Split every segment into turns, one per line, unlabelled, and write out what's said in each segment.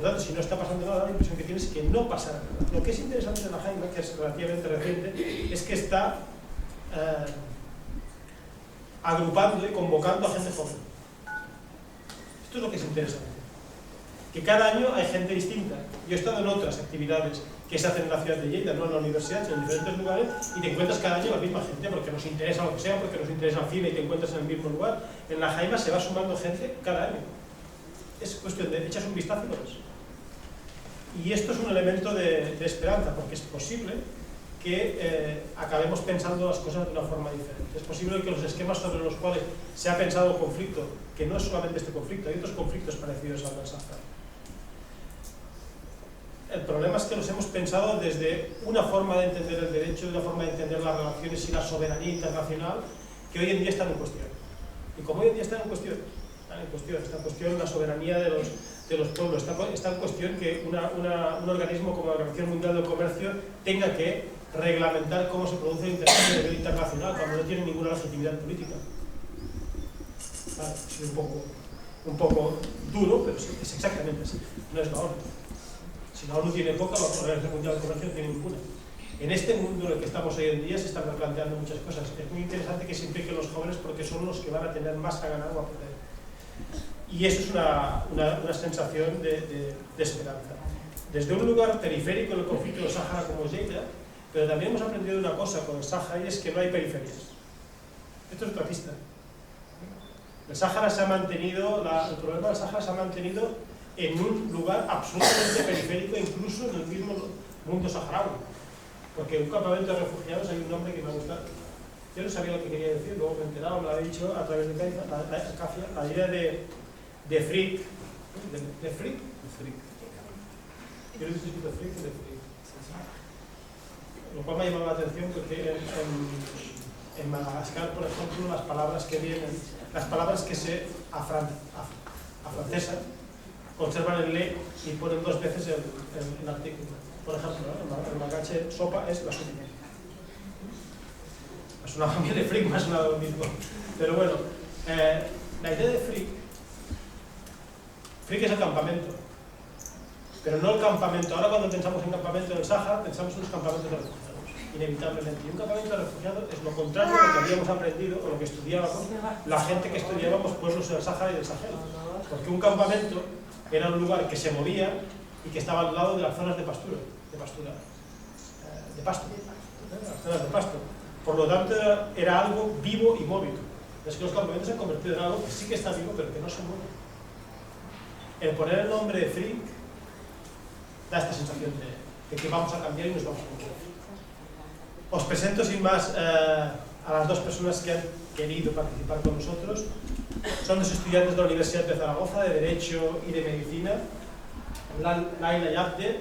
por tanto, si no está pasando nada, la impresión que tienes es que no pasa nada. Lo que es interesante de la Jaima, que es relativamente reciente, es que está agrupando y convocando a gente joven. Esto es lo que es interesante. Que cada año hay gente distinta. Yo he estado en otras actividades que se hacen en la ciudad de Lleida, no en la universidad, sino en diferentes lugares, y te encuentras cada año la misma gente, porque nos interesa lo que sea, porque nos interesa el cine y te encuentras en el mismo lugar. En la Jaima se va sumando gente cada año. Es cuestión de echas un vistazo y lo ves. Y esto es un elemento de esperanza, porque es posible que acabemos pensando las cosas de una forma diferente. Es posible que los esquemas sobre los cuales se ha pensado el conflicto, que no es solamente este conflicto, hay otros conflictos parecidos al del Sáhara. El problema es que los hemos pensado desde una forma de entender el derecho, de una forma de entender las relaciones y la soberanía internacional, que hoy en día están en cuestión. Y como hoy en día está en cuestión la soberanía de los pueblos, está en cuestión que un organismo como la Organización Mundial del Comercio tenga que reglamentar cómo se produce el intercambio a nivel internacional cuando no tiene ninguna legitimidad política. Vale, es un poco duro, pero es exactamente así. No es la ONU. Si la ONU tiene poca, la Organización Mundial del Comercio no tiene ninguna. En este mundo en el que estamos hoy en día se están replanteando muchas cosas. Es muy interesante que se impliquen los jóvenes porque son los que van a tener más a ganar o a perder. Y eso es una sensación de esperanza. Desde un lugar periférico en el conflicto del Sáhara como Lleida, pero también hemos aprendido una cosa con el Sáhara y es que no hay periferias. Esto es otra pista. El Sáhara se ha mantenido, el problema del Sáhara se ha mantenido en un lugar absolutamente periférico, incluso en el mismo mundo saharaui. Porque en un campamento de refugiados hay un nombre que me ha gustado. Yo no sabía lo que quería decir, luego me he enterado, me lo ha dicho a través de Cafia, la idea de freak. ¿De freak? De freak. Yo lo he escrito de freak y de freak. Lo cual me ha llamado la atención porque en Madagascar, por ejemplo, las palabras que se afrancesan, conservan el le y ponen dos veces el artículo. Por ejemplo, el magache sopa es la sopa. Me sonaba bien de freak, me ha sonado lo mismo. Pero bueno, la idea de freak es el campamento. Pero no el campamento. Ahora cuando pensamos en campamento en el Sáhara, pensamos en los campamentos de refugiados, inevitablemente. Y un campamento de refugiados es lo contrario de lo que habíamos aprendido o lo que estudiábamos la gente que estudiábamos pueblos del Sáhara y del Sahel. Porque un campamento era un lugar que se movía y que estaba al lado de las zonas de pasto. Las zonas de pasto. Por lo tanto, era algo vivo y móvil. Es que los campamentos se han convertido en algo que sí que está vivo, pero que no se mueve. El poner el nombre de freak da esta sensación de que vamos a cambiar y nos vamos a mover. Os presento sin más a las dos personas que han querido participar con nosotros. Son dos estudiantes de la Universidad de Zaragoza, de Derecho y de Medicina, Laila y Abde.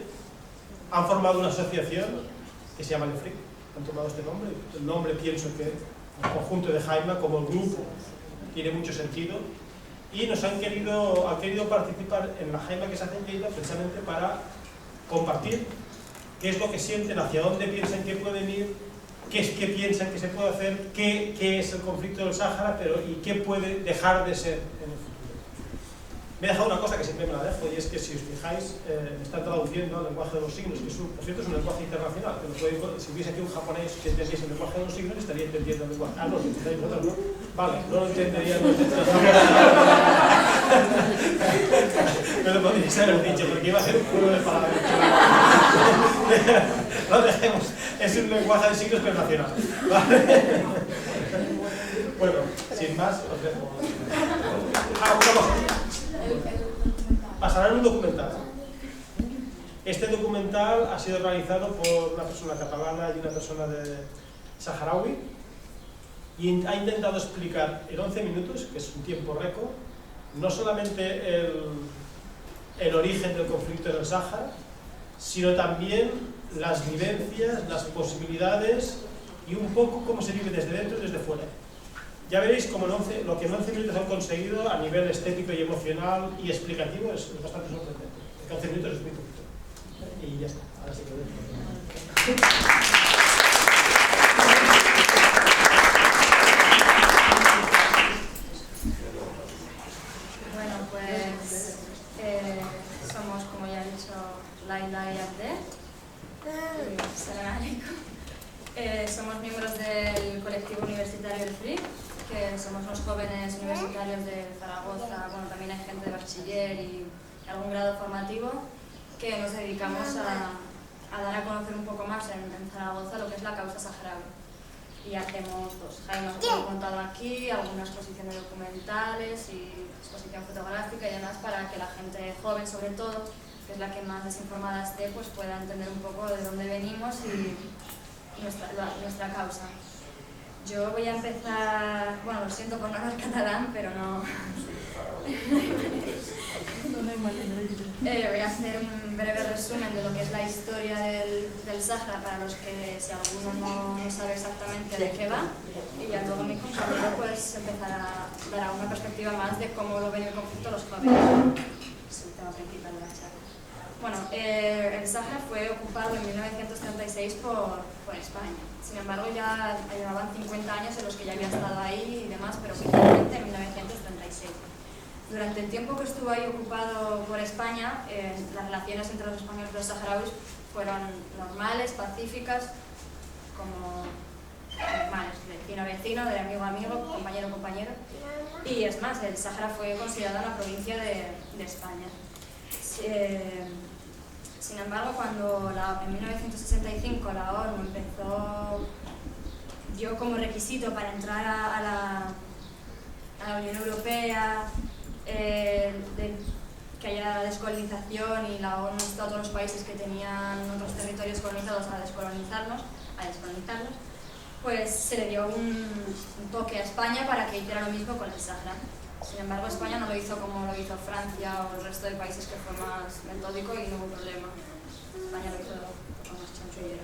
Han formado una asociación que se llama Le Freak. Han tomado este nombre. El nombre, pienso que el conjunto de Jaima, como el grupo, tiene mucho sentido. Y han querido participar en la Jaima que se hace en Lleida precisamente para compartir qué es lo que sienten, hacia dónde piensan que pueden ir, qué piensan que se puede hacer, qué es el conflicto del Sáhara, y qué puede dejar de ser en el futuro. Me he dejado una cosa que siempre me la dejo, y es que si os fijáis, me están traduciendo al lenguaje de los signos, que por cierto es un lenguaje internacional, que si hubiese aquí un japonés que entendiese el lenguaje de los signos, estaría entendiendo el lenguaje. Ah, no, entenderéis vosotros, ¿no? Vale, no lo entendería, pero podríais haber dicho, porque iba a ser un juego de palabras. No dejemos, es un lenguaje de signos pero nacional. ¿Vale? Bueno, sin más, os dejo. Una cosa. Pasarán un documental. Este documental ha sido realizado por una persona catalana y una persona de saharaui y ha intentado explicar en 11 minutos, que es un tiempo récord, no solamente el origen del conflicto en el Sáhara, sino también las vivencias, las posibilidades y un poco cómo se vive desde dentro y desde fuera. Ya veréis cómo lo que en 11 minutos han conseguido a nivel estético y emocional y explicativo es bastante sorprendente. 11 minutos es muy poquito. Y ya está. Ahora sí que lo dejo.
Bueno, pues somos, como ya Laila y Abdel. Salam alaikum. Somos miembros del colectivo universitario El FRIC, que somos los jóvenes universitarios de Zaragoza. Bueno, también hay gente de bachiller y algún grado formativo, que nos dedicamos a dar a conocer un poco más en Zaragoza lo que es la causa saharaui. Y hacemos, pues Jaime nos ha contado aquí, alguna exposición de documentales y exposición fotográfica y demás, para que la gente joven, sobre todo, que es la que más desinformada esté, pues pueda entender un poco de dónde venimos y nuestra causa. Yo voy a empezar, bueno, lo siento por no hablar catalán, pero no... voy a hacer un breve resumen de lo que es la historia del Sahara, para los que, si alguno no sabe exactamente de qué va, y ya luego mi compañero pues empezará a dar una perspectiva más de cómo lo ven el conflicto los jóvenes. Es el tema principal de la charla. Bueno, el Sahara fue ocupado en 1936 por España. Sin embargo, ya llevaban 50 años en los que ya había estado ahí y demás, pero finalmente en 1936. Durante el tiempo que estuvo ahí ocupado por España, las relaciones entre los españoles y los saharauis fueron normales, pacíficas, como normales, vecino a vecino, de amigo a amigo, compañero a compañero. Y es más, el Sahara fue considerado una provincia de España. Sin embargo, cuando en 1965 la ONU dio como requisito para entrar a la Unión Europea que haya descolonización, y la ONU instó a todos los países que tenían otros territorios colonizados a descolonizarlos, pues se le dio un toque a España para que hiciera lo mismo con el Sahara. Sin embargo, España no lo hizo como lo hizo Francia o el resto de países, que fue más metódico y no hubo problema. España lo hizo con más chanchullero.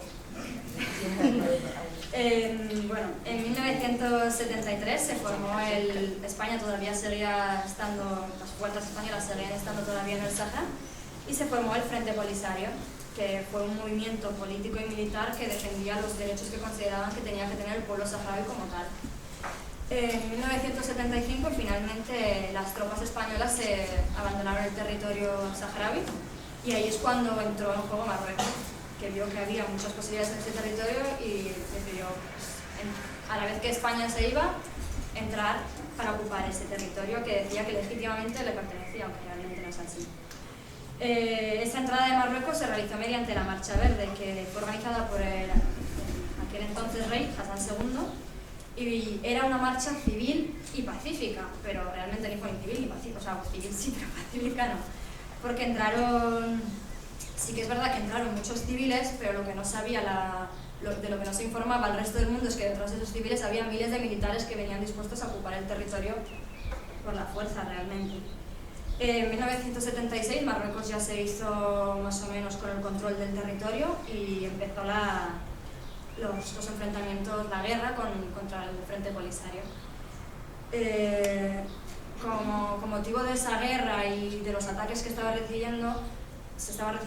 Bueno, en 1973 se formó España todavía seguía estando, las fuerzas españolas seguían estando todavía en el Sahara, y se formó el Frente Polisario, que fue un movimiento político y militar que defendía los derechos que consideraban que tenía que tener el pueblo saharaui como tal. En 1975 finalmente las tropas españolas abandonaron el territorio saharaui, y ahí es cuando entró en juego Marruecos, que vio que había muchas posibilidades en ese territorio y decidió, a la vez que España se iba, entrar para ocupar ese territorio que decía que legítimamente le pertenecía, aunque realmente no es así. Esa entrada de Marruecos se realizó mediante la Marcha Verde, que fue organizada por aquel entonces rey, Hassan II, y era una marcha civil y pacífica, pero realmente ni fue ni civil ni pacífica, o sea, civil sí, pero pacífica no, porque entraron, sí que es verdad que entraron muchos civiles, pero lo que no sabía, de lo que no se informaba al resto del mundo, es que detrás de esos civiles había miles de militares que venían dispuestos a ocupar el territorio por la fuerza realmente. En 1976 Marruecos ya se hizo más o menos con el control del territorio y empezó los enfrentamientos, la guerra contra el Frente Polisario. Como motivo de esa guerra y de los ataques que se estaba recibiendo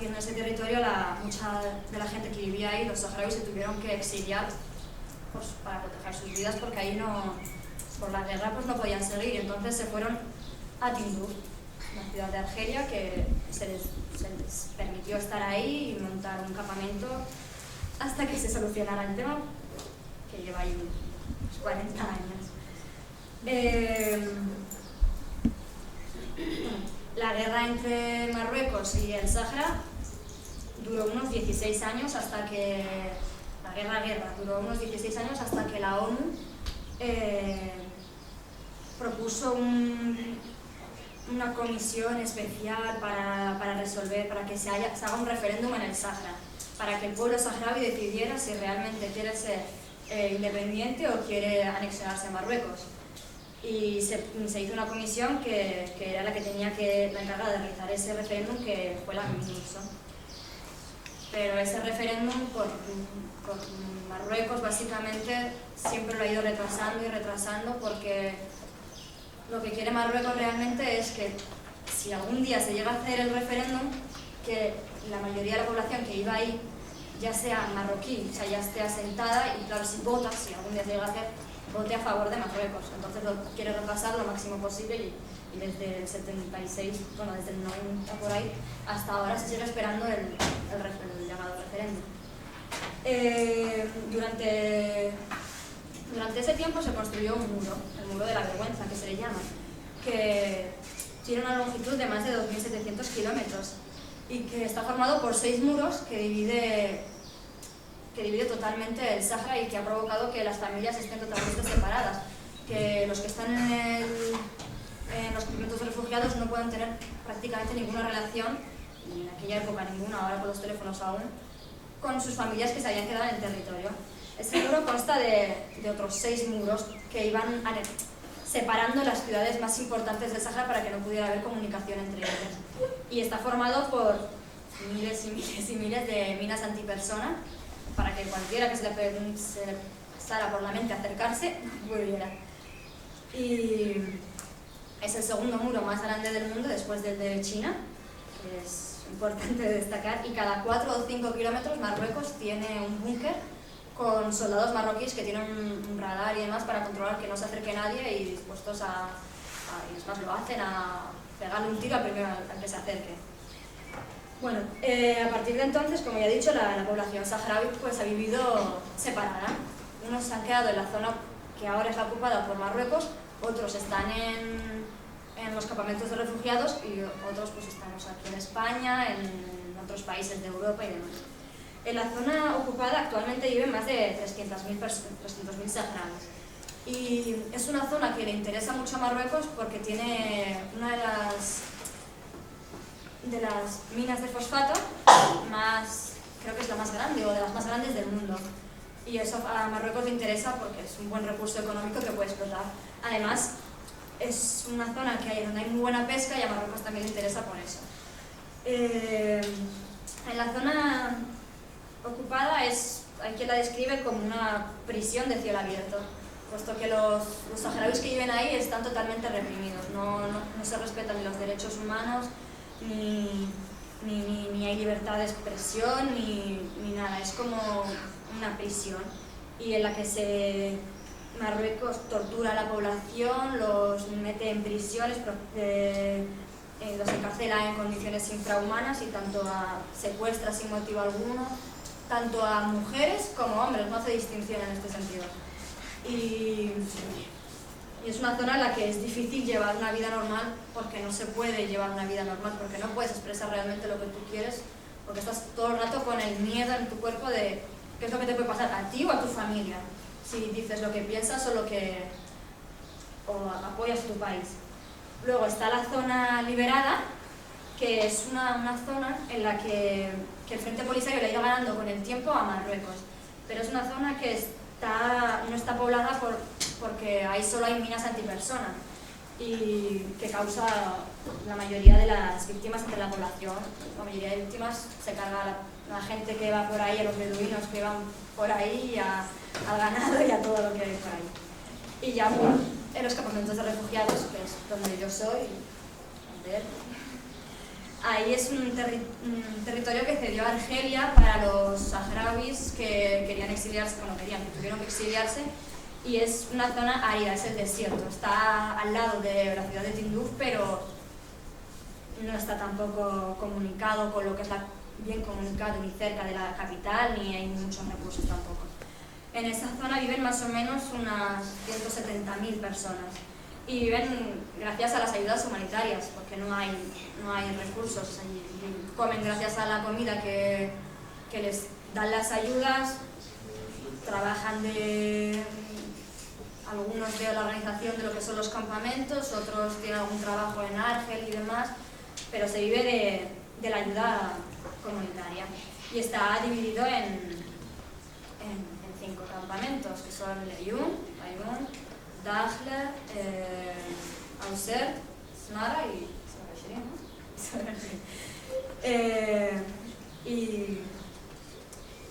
en ese territorio, mucha de la gente que vivía ahí, los saharauis, se tuvieron que exiliar pues, para proteger sus vidas, porque ahí por la guerra pues, no podían seguir, y entonces se fueron a Tinduf, una ciudad de Argelia, que se les permitió estar ahí y montar un campamento hasta que se solucionara el tema, que lleva ahí unos 40 años. La guerra entre Marruecos y el Sahara duró unos 16 años hasta que... La guerra duró unos 16 años hasta que la ONU propuso una comisión especial para resolver, para que se haga un referéndum en el Sahara, para que el pueblo saharaui decidiera si realmente quiere ser independiente o quiere anexionarse a Marruecos. Y se hizo una comisión que era la encargada de realizar ese referéndum, que fue la MINURSO. Pero ese referéndum por Marruecos básicamente siempre lo ha ido retrasando y retrasando, porque lo que quiere Marruecos realmente es que si algún día se llega a hacer el referéndum, que la mayoría de la población que iba ahí ya sea marroquí, o sea, ya esté asentada, y claro, si algún día se llega a hacer, vote a favor de Marruecos. Entonces lo quiere retrasar lo máximo posible y desde el 76, bueno, desde el 90 por ahí, hasta ahora se sigue esperando el llamado referéndum. Durante ese tiempo se construyó un muro, el muro de la vergüenza, que se le llama, que tiene una longitud de más de 2.700 kilómetros y que está formado por 6 muros que divide totalmente el Sáhara y que ha provocado que las familias estén totalmente separadas, que los que están en los campamentos de refugiados no pueden tener prácticamente ninguna relación, ni en aquella época ninguna, ahora con los teléfonos aún, con sus familias que se habían quedado en el territorio. Este muro consta de otros 6 muros que iban separando las ciudades más importantes del Sáhara para que no pudiera haber comunicación entre ellas. Y está formado por miles y miles y miles de minas antipersona para que cualquiera que se le pasara por la mente acercarse, muriera. Y es el segundo muro más grande del mundo después del de China, que es importante destacar, y cada 4 o 5 kilómetros Marruecos tiene un búnker con soldados marroquíes que tienen un radar y demás para controlar que no se acerque nadie y dispuestos y es más, lo hacen a pegarle un tiro al primero al que se acerque. Bueno, a partir de entonces, como ya he dicho, la población saharaui pues, ha vivido separada. Unos se han quedado en la zona que ahora está ocupada por Marruecos, otros están en los campamentos de refugiados y otros pues estamos aquí en España, en otros países de Europa y demás. En la zona ocupada actualmente viven más de 300.000 saharauis y es una zona que le interesa mucho a Marruecos porque tiene una de las minas de fosfato más, creo que es la más grande o de las más grandes del mundo, y eso a Marruecos le interesa porque es un buen recurso económico que puede explotar. Además es una zona donde hay muy buena pesca y a Marruecos también le interesa por eso. En la zona ocupada hay quien la describe como una prisión de cielo abierto, puesto que los saharauis que viven ahí están totalmente reprimidos, no se respetan ni los derechos humanos, ni hay libertad de expresión, ni nada, es como una prisión, y en la que Marruecos tortura a la población, los mete en prisiones, los encarcela en condiciones infrahumanas y secuestra sin motivo alguno, tanto a mujeres como a hombres, no hace distinción en este sentido. Y es una zona en la que es difícil llevar una vida normal porque no se puede llevar una vida normal, porque no puedes expresar realmente lo que tú quieres, porque estás todo el rato con el miedo en tu cuerpo de qué es lo que te puede pasar a ti o a tu familia, si dices lo que piensas o apoyas tu país. Luego está la zona liberada, que es una zona en la que el Frente Polisario le ha ido ganando con el tiempo a Marruecos, pero es una zona que no está poblada porque ahí solo hay minas antipersona y que causa la mayoría de las víctimas entre la población. La mayoría de víctimas se carga la gente que va por ahí, a los beduinos que van por ahí, al ganado y a todo lo que hay por ahí. Y ya en los campamentos de refugiados, que es donde yo soy, ahí es un territorio que cedió a Argelia para los saharauis que querían exiliarse, que tuvieron que exiliarse, y es una zona árida, es el desierto, está al lado de la ciudad de Tinduf, pero no está tampoco comunicado con lo que es bien comunicado ni cerca de la capital, ni hay muchos recursos tampoco. En esa zona viven más o menos unas 170.000 personas y viven gracias a las ayudas humanitarias, porque no hay recursos allí. Comen gracias a la comida que les dan las ayudas, trabajan algunos de la organización de lo que son los campamentos, otros tienen algún trabajo en Argel y demás, pero se vive de la ayuda comunitaria. Y está dividido en 5 campamentos, que son Leyun, Dakhla, Auser, Smara y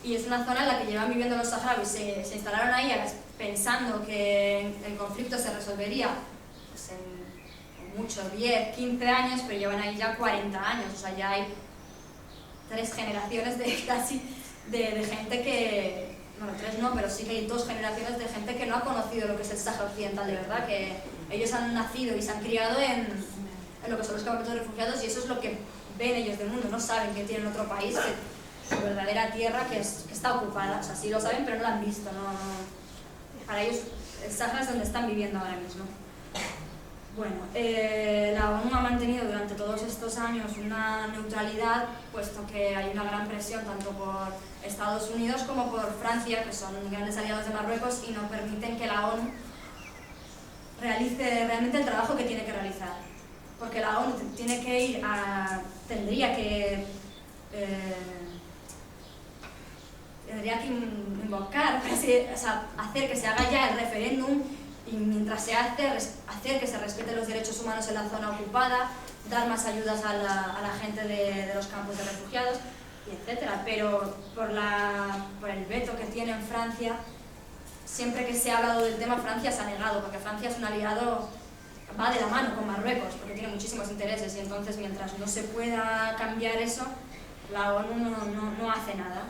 y es una zona en la que llevan viviendo los saharauis. Se instalaron ahí pensando que el conflicto se resolvería pues, en muchos 10, 15 años, pero llevan ahí ya 40 años, o sea, ya hay 3 generaciones de gente que, bueno, 3 no, pero sí que hay 2 generaciones de gente que no ha conocido lo que es el Sáhara Occidental de verdad, que Ellos han nacido y se han criado en lo que son los campamentos de refugiados, y eso es lo que ven ellos del mundo. No saben que tienen otro país, que su verdadera tierra que está ocupada. O sea, sí lo saben, pero no la han visto. Para ellos el Sáhara es donde están viviendo ahora mismo. Bueno, la ONU ha mantenido durante todos estos años una neutralidad, puesto que hay una gran presión tanto por Estados Unidos como por Francia, que son grandes aliados de Marruecos, y no permiten que la ONU realice realmente el trabajo que tiene que realizar. Porque la ONU tendría que invocar, o sea, hacer que se haga ya el referéndum, y mientras se hace, hacer que se respeten los derechos humanos en la zona ocupada, dar más ayudas a la gente de los campos de refugiados, etc. Pero por el veto que tiene en Francia, siempre que se ha hablado del tema, Francia se ha negado, porque Francia es un aliado, va de la mano con Marruecos, porque tiene muchísimos intereses, y entonces mientras no se pueda cambiar eso, la ONU no hace nada.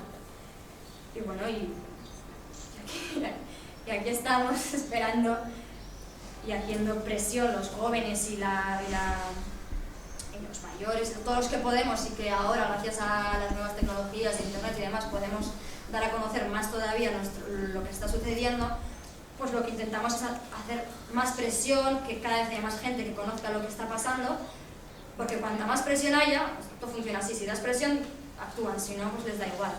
Y bueno, y aquí estamos esperando y haciendo presión los jóvenes y los mayores, todos los que podemos, y que ahora, gracias a las nuevas tecnologías, internet y demás, podemos dar a conocer más todavía lo que está sucediendo. Pues lo que intentamos es hacer más presión, que cada vez haya más gente que conozca lo que está pasando, porque cuanta más presión haya, esto funciona así: si das presión, actúan, si no, pues les da igual.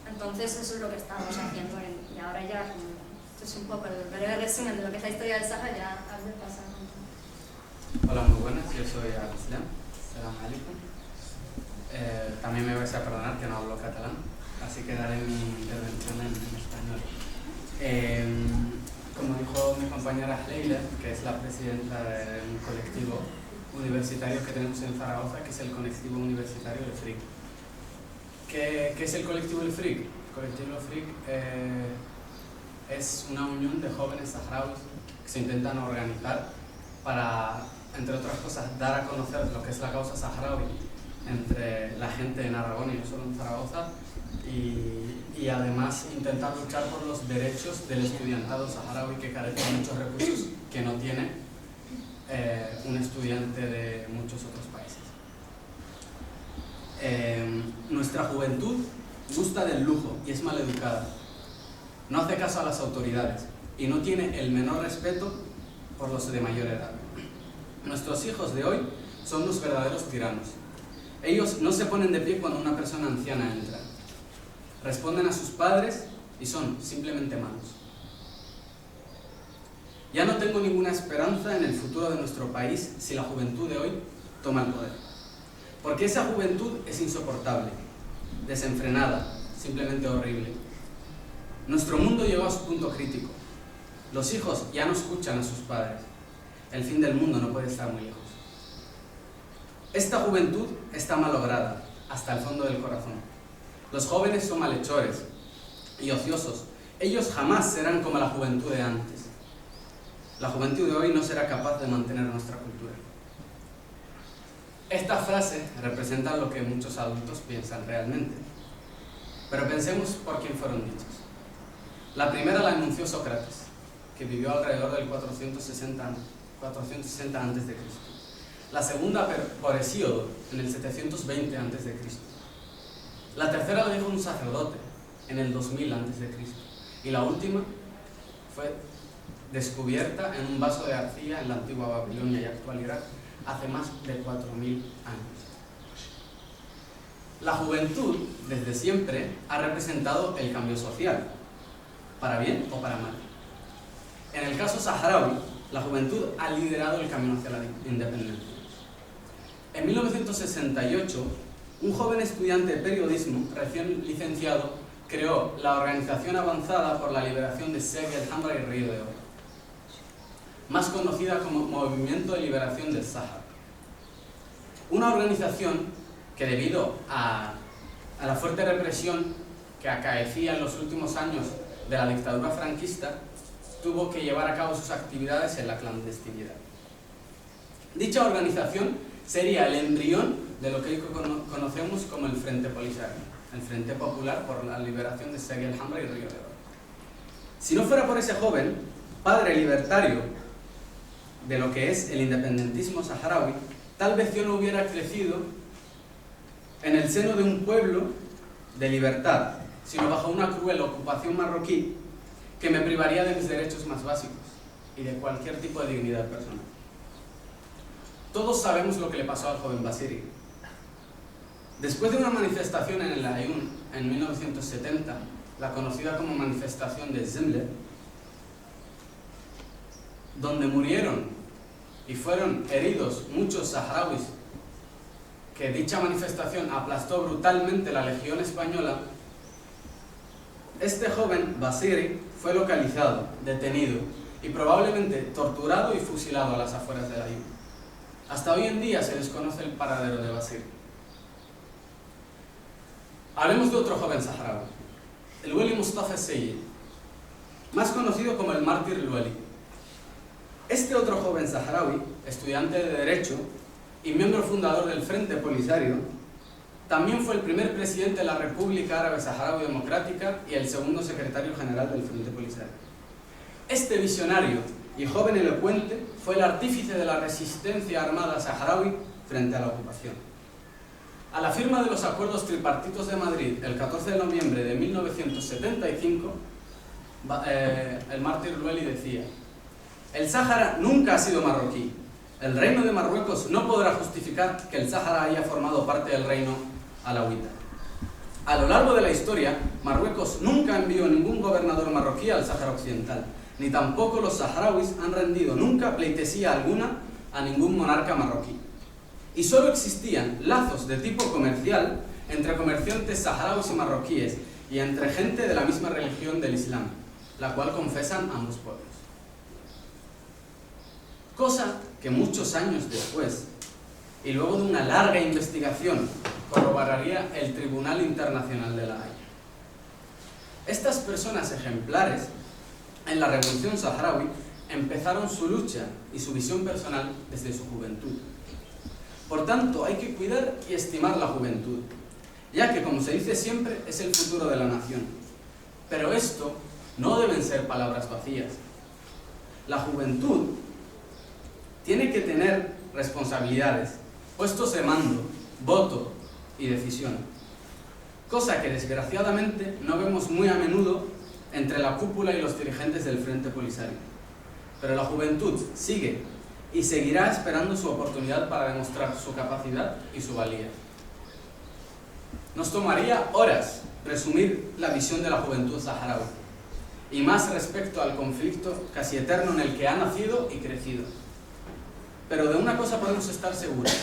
Entonces eso es lo que estamos haciendo, y ahora ya, esto es un poco el breve resumen de lo que es la historia del Sáhara. Ya has de pasar.
Hola, muy buenas, yo soy Al-Islam. Salam alaikum. También me vais a perdonar que no hablo catalán, así que daré mi intervención en español. Como dijo mi compañera Leila, que es la presidenta de un colectivo universitario que tenemos en Zaragoza, que es el colectivo universitario El Fric. ¿Qué es el colectivo El Fric? El colectivo El Fric es una unión de jóvenes saharauis que se intentan organizar para, entre otras cosas, dar a conocer lo que es la causa saharaui entre la gente en Aragón y no solo en Zaragoza, y además intentar luchar por los derechos del estudiantado saharaui, que carece de muchos recursos que no tiene un estudiante de muchos otros países. Nuestra juventud gusta del lujo y es maleducada. No hace caso a las autoridades y no tiene el menor respeto por los de mayor edad. Nuestros hijos de hoy son los verdaderos tiranos. Ellos no se ponen de pie cuando una persona anciana entra. Responden a sus padres y son simplemente malos. Ya no tengo ninguna esperanza en el futuro de nuestro país si la juventud de hoy toma el poder. Porque esa juventud es insoportable, desenfrenada, simplemente horrible. Nuestro mundo llegó a su punto crítico. Los hijos ya no escuchan a sus padres. El fin del mundo no puede estar muy lejos. Esta juventud está malograda hasta el fondo del corazón. Los jóvenes son malhechores y ociosos. Ellos jamás serán como la juventud de antes. La juventud de hoy no será capaz de mantener nuestra cultura. Estas frases representan lo que muchos adultos piensan realmente. Pero pensemos por quién fueron dichas. La primera la enunció Sócrates, que vivió alrededor del 460 a.C. La segunda por Hesíodo, en el 720 a.C. La tercera la dijo un sacerdote, en el 2000 a.C. Y la última fue descubierta en un vaso de arcilla en la antigua Babilonia y actual Irak hace más de 4.000 años. La juventud, desde siempre, ha representado el cambio social, para bien o para mal. En el caso saharaui, la juventud ha liderado el camino hacia la independencia. En 1968, un joven estudiante de periodismo, recién licenciado, creó la Organización Avanzada por la Liberación de Seg el Hamra y Río de Oro, más conocida como Movimiento de Liberación del Sáhara. Una organización que, debido a la fuerte represión que acaecía en los últimos años de la dictadura franquista, tuvo que llevar a cabo sus actividades en la clandestinidad. Dicha organización sería el embrión de lo que hoy conocemos como el Frente Polisario, el Frente Popular por la Liberación de Seg el Hamra y Río de Oro. Si no fuera por ese joven, padre libertario, de lo que es el independentismo saharaui, tal vez yo no hubiera crecido en el seno de un pueblo de libertad, sino bajo una cruel ocupación marroquí que me privaría de mis derechos más básicos y de cualquier tipo de dignidad personal. Todos sabemos lo que le pasó al joven Basiri. Después de una manifestación en el Aaiún en 1970, la conocida como manifestación de Zemle, donde murieron y fueron heridos muchos saharauis, que dicha manifestación aplastó brutalmente la Legión Española, este joven, Basiri, fue localizado, detenido y probablemente torturado y fusilado a las afueras del Aaiún. Hasta hoy en día se desconoce el paradero de Basiri. Hablemos de otro joven saharaui, el Weli Mustafa Seyed, más conocido como el mártir Weli. Este otro joven saharaui, estudiante de Derecho y miembro fundador del Frente Polisario, también fue el primer presidente de la República Árabe Saharaui Democrática y el segundo secretario general del Frente Polisario. Este visionario y joven elocuente fue el artífice de la resistencia armada saharaui frente a la ocupación. A la firma de los acuerdos tripartitos de Madrid el 14 de noviembre de 1975, el mártir Weli decía: el Sáhara nunca ha sido marroquí. El reino de Marruecos no podrá justificar que el Sáhara haya formado parte del reino alauita. A lo largo de la historia, Marruecos nunca envió ningún gobernador marroquí al Sáhara Occidental, ni tampoco los saharauis han rendido nunca pleitesía alguna a ningún monarca marroquí. Y solo existían lazos de tipo comercial entre comerciantes saharauis y marroquíes y entre gente de la misma religión del Islam, la cual confesan ambos pueblos. Cosa que muchos años después, y luego de una larga investigación, corroboraría el Tribunal Internacional de La Haya. Estas personas ejemplares en la Revolución Saharaui empezaron su lucha y su visión personal desde su juventud. Por tanto, hay que cuidar y estimar la juventud, ya que, como se dice siempre, es el futuro de la nación. Pero esto no deben ser palabras vacías. La juventud tiene que tener responsabilidades, puestos de mando, voto y decisión, cosa que desgraciadamente no vemos muy a menudo entre la cúpula y los dirigentes del Frente Polisario. Pero la juventud sigue y seguirá esperando su oportunidad para demostrar su capacidad y su valía. Nos tomaría horas resumir la visión de la juventud saharaui, y más respecto al conflicto casi eterno en el que ha nacido y crecido. Pero de una cosa podemos estar seguros: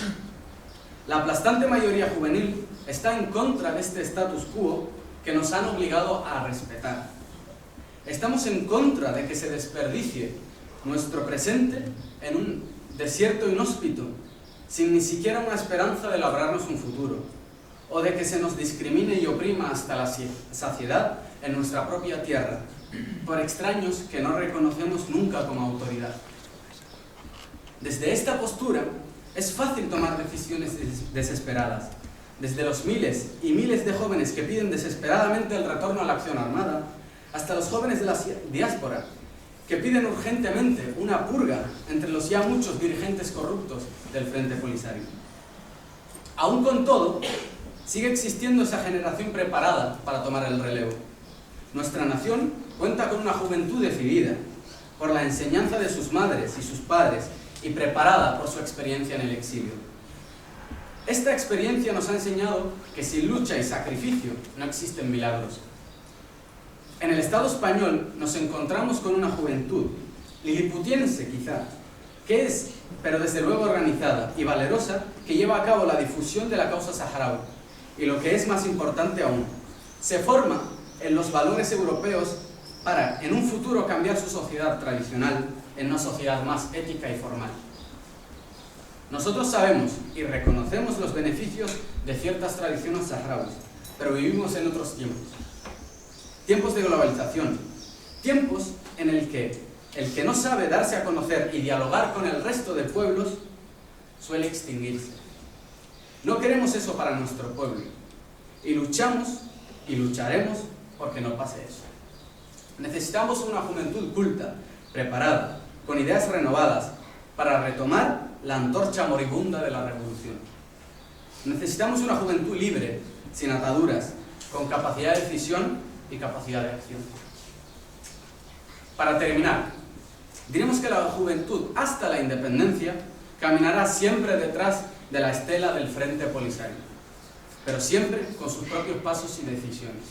la aplastante mayoría juvenil está en contra de este status quo que nos han obligado a respetar. Estamos en contra de que se desperdicie nuestro presente en un desierto inhóspito, sin ni siquiera una esperanza de labrarnos un futuro, o de que se nos discrimine y oprima hasta la saciedad en nuestra propia tierra, por extraños que no reconocemos nunca como autoridad. Desde esta postura es fácil tomar decisiones desesperadas, desde los miles y miles de jóvenes que piden desesperadamente el retorno a la acción armada, hasta los jóvenes de la diáspora, que piden urgentemente una purga entre los ya muchos dirigentes corruptos del Frente Polisario. Aún con todo, sigue existiendo esa generación preparada para tomar el relevo. Nuestra nación cuenta con una juventud decidida por la enseñanza de sus madres y sus padres y preparada por su experiencia en el exilio. Esta experiencia nos ha enseñado que sin lucha y sacrificio no existen milagros. En el Estado español nos encontramos con una juventud, liliputiense quizá, que es, pero desde luego organizada y valerosa, que lleva a cabo la difusión de la causa saharaui. Y lo que es más importante aún, se forma en los valores europeos para, en un futuro, cambiar su sociedad tradicional en una sociedad más ética y formal. Nosotros sabemos y reconocemos los beneficios de ciertas tradiciones saharauis, pero vivimos en otros tiempos. Tiempos de globalización, tiempos en el que no sabe darse a conocer y dialogar con el resto de pueblos suele extinguirse. No queremos eso para nuestro pueblo, y luchamos y lucharemos porque no pase eso. Necesitamos una juventud culta, preparada, con ideas renovadas, para retomar la antorcha moribunda de la revolución. Necesitamos una juventud libre, sin ataduras, con capacidad de decisión y capacidad de acción. Para terminar, diremos que la juventud hasta la independencia caminará siempre detrás de la estela del Frente Polisario, pero siempre con sus propios pasos y decisiones.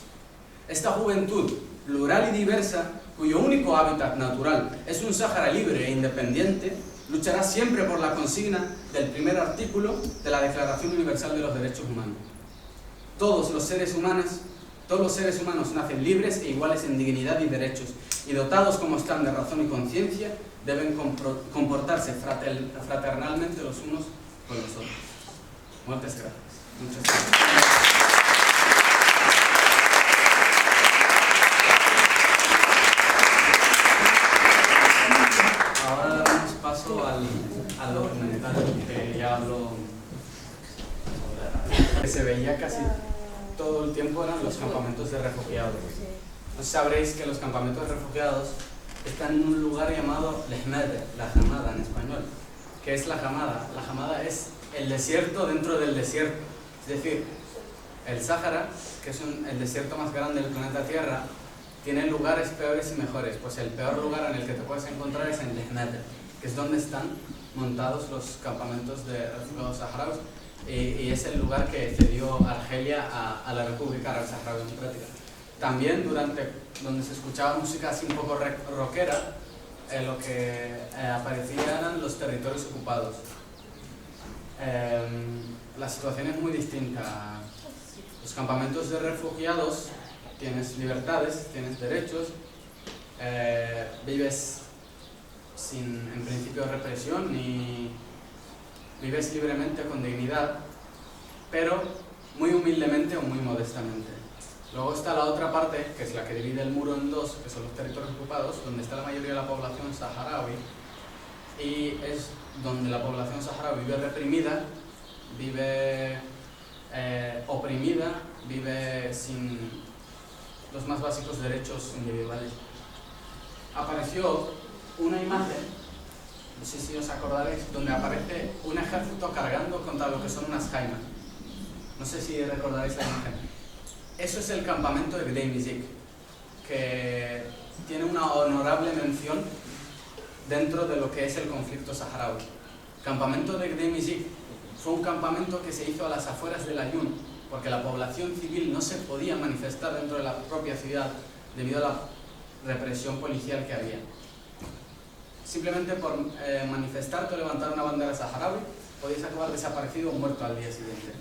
Esta juventud plural y diversa, cuyo único hábitat natural es un Sáhara libre e independiente, luchará siempre por la consigna del primer artículo de la Declaración Universal de los Derechos Humanos. Todos los seres humanos nacen libres e iguales en dignidad y derechos, y dotados como están de razón y conciencia, deben comportarse fraternalmente los unos con los otros. Muchas gracias. Muchas gracias. Ahora damos paso al documental que ya habló, que se veía casi todo el tiempo, eran los campamentos de refugiados. No sabréis que los campamentos de refugiados están en un lugar llamado Lejnade, la Jamada en español. ¿Qué es la Jamada? La Jamada es el desierto dentro del desierto. Es decir, el Sáhara, que es el desierto más grande del planeta Tierra, tiene lugares peores y mejores. Pues el peor lugar en el que te puedes encontrar es en Lejnade, que es donde están montados los campamentos de refugiados saharauis, y es el lugar que cedió Argelia a la República Árabe Saharaui Democrática. También donde se escuchaba música así un poco rockera, lo que aparecía eran los territorios ocupados. La situación es muy distinta. Los campamentos de refugiados, tienes libertades, tienes derechos, vives sin, en principio, represión, y vives libremente con dignidad, pero muy humildemente o muy modestamente. Luego está la otra parte, que es la que divide el muro en dos, que son los territorios ocupados, donde está la mayoría de la población saharaui, y es donde la población saharaui vive reprimida, vive oprimida, vive sin los más básicos derechos individuales. Apareció una imagen, no sé si os acordaréis, donde aparece un ejército cargando contra lo que son unas jaimas. No sé si recordaréis la imagen. Eso es el campamento de Gdei Mizik, que tiene una honorable mención dentro de lo que es el conflicto saharaui. El campamento de Gdei Mizik fue un campamento que se hizo a las afueras del Ayun, porque la población civil no se podía manifestar dentro de la propia ciudad debido a la represión policial que había. Simplemente por manifestarte o levantar una bandera saharaui, podías acabar desaparecido o muerto al día siguiente.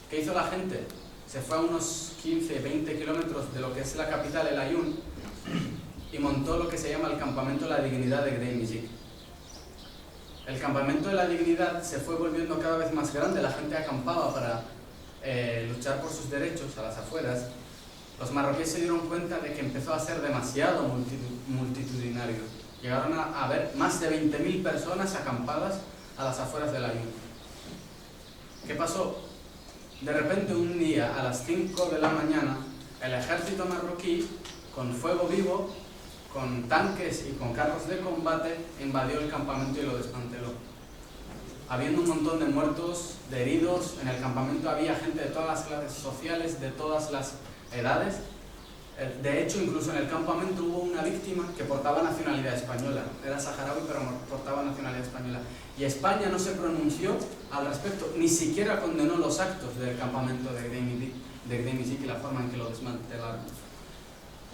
¿Qué hizo la gente? Se fue a unos 15-20 kilómetros de lo que es la capital, el Ayun, y montó lo que se llama el Campamento de la Dignidad de Gdei Mizik. El Campamento de la Dignidad se fue volviendo cada vez más grande, la gente acampaba para luchar por sus derechos a las afueras. Los marroquíes se dieron cuenta de que empezó a ser demasiado multitudinario. Llegaron a haber más de 20.000 personas acampadas a las afueras del Ayun. ¿Qué pasó? De repente, un día, a las 5 de la mañana, el ejército marroquí, con fuego vivo, con tanques y con carros de combate, invadió el campamento y lo desmanteló. Habiendo un montón de muertos, de heridos, en el campamento había gente de todas las clases sociales, de todas las edades. De hecho, incluso en el campamento hubo una víctima que portaba nacionalidad española. Era saharaui, pero portaba nacionalidad española. Y España no se pronunció al respecto, ni siquiera condenó los actos del campamento de Gdei Mizik y la forma en que lo desmantelaron.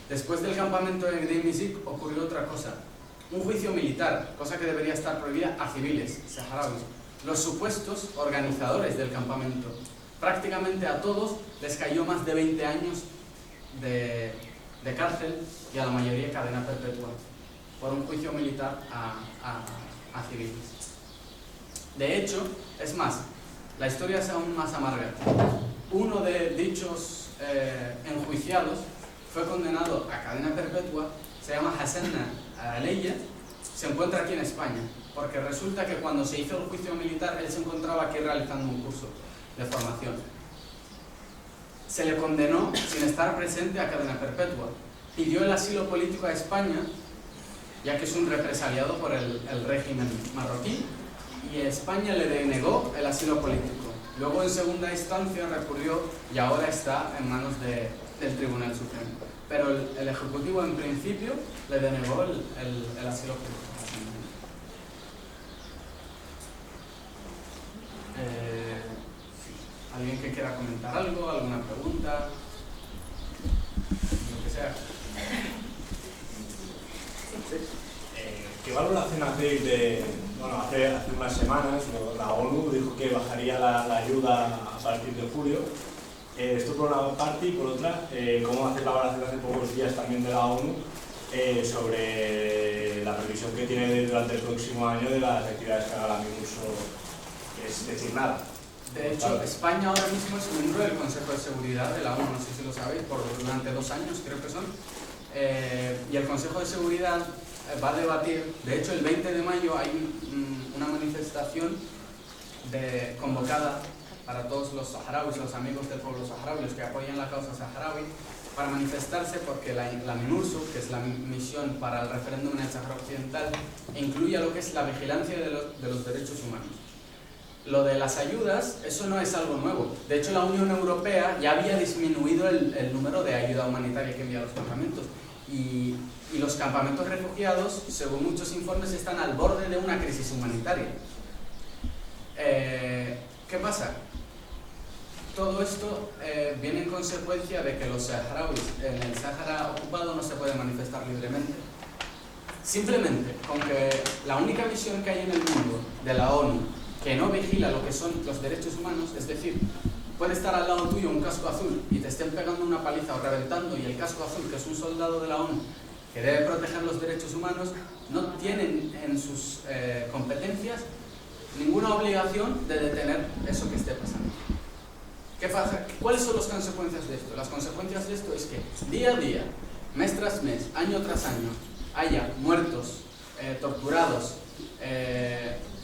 Después del campamento de Gdei Mizik ocurrió otra cosa. Un juicio militar, cosa que debería estar prohibida a civiles saharauis. Los supuestos organizadores del campamento. Prácticamente a todos les cayó más de 20 años de cárcel y a la mayoría cadena perpetua por un juicio militar a civiles. De hecho, es más, la historia es aún más amarga. Uno de dichos enjuiciados fue condenado a cadena perpetua, se llama Hassan Aleya, se encuentra aquí en España, porque resulta que cuando se hizo el juicio militar él se encontraba aquí realizando un curso de formación. Se le condenó sin estar presente a cadena perpetua. Pidió el asilo político a España ya que es un represaliado por el régimen marroquí, y España le denegó el asilo político. Luego en segunda instancia recurrió y ahora está en manos del Tribunal Supremo. Pero el Ejecutivo en principio le denegó el asilo político. ¿Alguien que quiera comentar algo? ¿Alguna pregunta? Lo que sea.
¿Qué valoración hacéis de, bueno, hace unas semanas la ONU dijo que bajaría la ayuda a partir de julio? Esto por una parte, y por otra, ¿cómo hace la valoración hace pocos días también de la ONU sobre la previsión que tiene durante el próximo año de las actividades que haga la MINURSO? Es decir, nada.
De hecho, España ahora mismo es miembro del Consejo de Seguridad de la ONU, no sé si lo sabéis, durante 2 años creo que son. Y el Consejo de Seguridad va a debatir, de hecho el 20 de mayo hay una manifestación convocada para todos los saharauis, los amigos del pueblo saharaui, los que apoyan la causa saharaui, para manifestarse porque la MINURSO, que es la misión para el referéndum en el Sáhara Occidental, incluye lo que es la vigilancia de los derechos humanos. Lo de las ayudas, eso no es algo nuevo. De hecho, la Unión Europea ya había disminuido el número de ayuda humanitaria que envía a los campamentos. Y los campamentos refugiados, según muchos informes, están al borde de una crisis humanitaria. ¿Qué pasa? Todo esto viene en consecuencia de que los saharauis en el Sáhara ocupado no se pueden manifestar libremente. Simplemente con que la única misión que hay en el mundo de la ONU que no vigila lo que son los derechos humanos, es decir, puede estar al lado tuyo un casco azul y te estén pegando una paliza o reventando, y el casco azul, que es un soldado de la ONU que debe proteger los derechos humanos, no tienen en sus competencias ninguna obligación de detener eso que esté pasando. ¿Qué pasa? ¿Cuáles son las consecuencias de esto? Las consecuencias de esto es que día a día, mes tras mes, año tras año, haya muertos, torturados,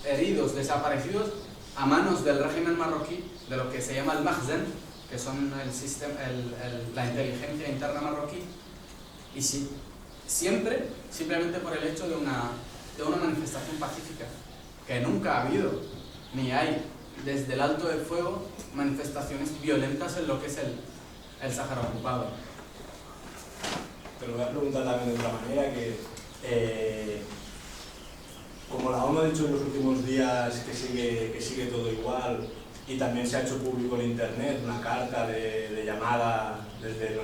heridos, desaparecidos a manos del régimen marroquí, de lo que se llama el Makhzen, que son la inteligencia interna marroquí, y sí, simplemente por el hecho de una manifestación pacífica, que nunca ha habido, ni hay desde el alto del fuego manifestaciones violentas en lo que es el Sáhara ocupado.
Te lo voy a preguntar también de otra manera, que como la ONU ha dicho en los últimos días que sigue todo igual, y también se ha hecho público en internet una carta de llamada desde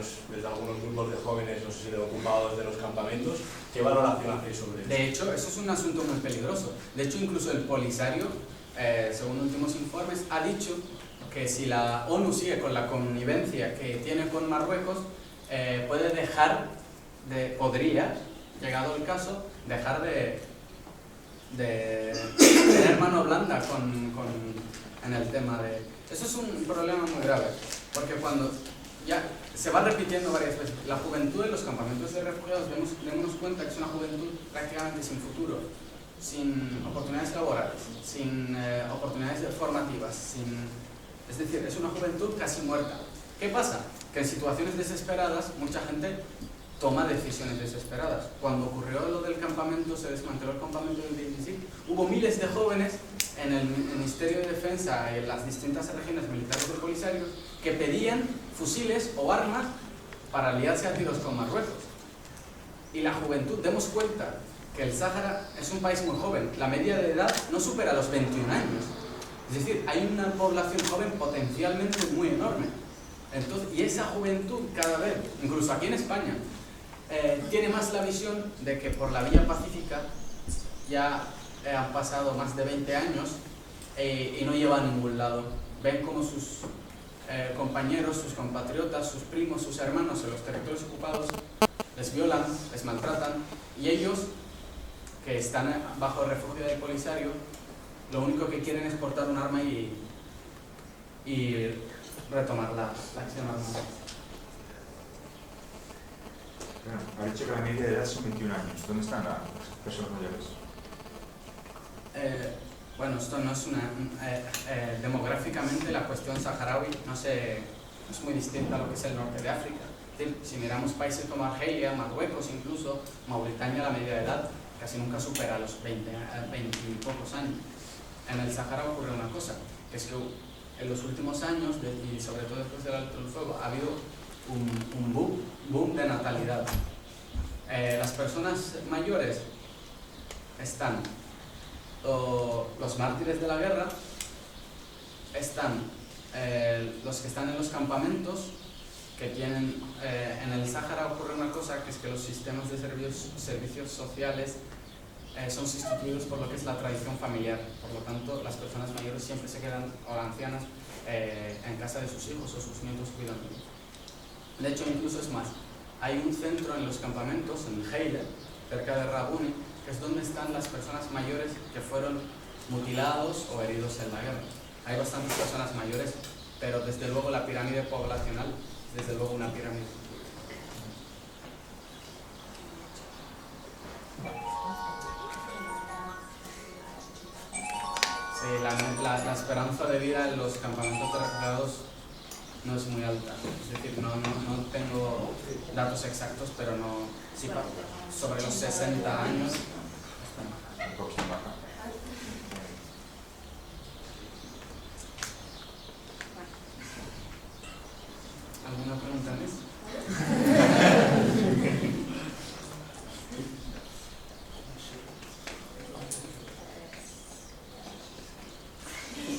algunos grupos de jóvenes, no sé si de ocupados de los campamentos, ¿qué valoración hacéis sobre eso?
De hecho, eso es un asunto muy peligroso. De hecho, incluso el Polisario, según últimos informes, ha dicho que si la ONU sigue con la connivencia que tiene con Marruecos, podría, llegado el caso, dejar de tener mano blanda en el tema de... Eso es un problema muy grave, porque cuando ya se va repitiendo varias veces, la juventud en los campamentos de refugiados, démonos cuenta que es una juventud prácticamente sin futuro, sin oportunidades laborales, sin oportunidades formativas, es decir, es una juventud casi muerta. ¿Qué pasa? Que en situaciones desesperadas mucha gente toma decisiones desesperadas. Cuando ocurrió lo del campamento, se desmanteló el campamento del DNC, hubo miles de jóvenes en el Ministerio de Defensa y en las distintas regiones militares del Polisario que pedían fusiles o armas para aliarse a tiros con Marruecos. Y la juventud, demos cuenta que el Sáhara es un país muy joven, la media de edad no supera los 21 años. Es decir, hay una población joven potencialmente muy enorme. Entonces, y esa juventud cada vez, incluso aquí en España, tiene más la visión de que por la vía pacífica ya han pasado más de 20 años y no lleva a ningún lado. Ven como sus compañeros, sus compatriotas, sus primos, sus hermanos en los territorios ocupados les violan, les maltratan, y ellos, que están bajo el refugio del Polisario, lo único que quieren es portar un arma y retomar la acción armada.
Ha dicho que la media de edad son 21 años. ¿Dónde están las personas mayores?
Bueno, esto no es demográficamente la cuestión saharaui no es muy distinta a lo que es el norte de África. Si miramos países como Argelia, Marruecos, incluso Mauritania, la media de edad casi nunca supera los 20 y pocos años. En el Sahara ocurre una cosa, que es que en los últimos años, y sobre todo después del alto el fuego, ha habido un boom de natalidad. Las personas mayores están los mártires de la guerra, están los que están en los campamentos, que tienen, en el Sáhara ocurre una cosa, que es que los sistemas de servicios sociales son sustituidos por lo que es la tradición familiar. Por lo tanto, las personas mayores siempre se quedan, o ancianas, en casa de sus hijos o sus nietos cuidándolos. De hecho, incluso es más, hay un centro en los campamentos, en Heide, cerca de Rabuni, que es donde están las personas mayores que fueron mutilados o heridos en la guerra. Hay bastantes personas mayores, pero desde luego la pirámide poblacional es desde luego una pirámide. Sí, la esperanza de vida en los campamentos de refugiados no es muy alta. Es decir, no tengo datos exactos, pero no, sí, sobre los 60 años. ¿Alguna pregunta más?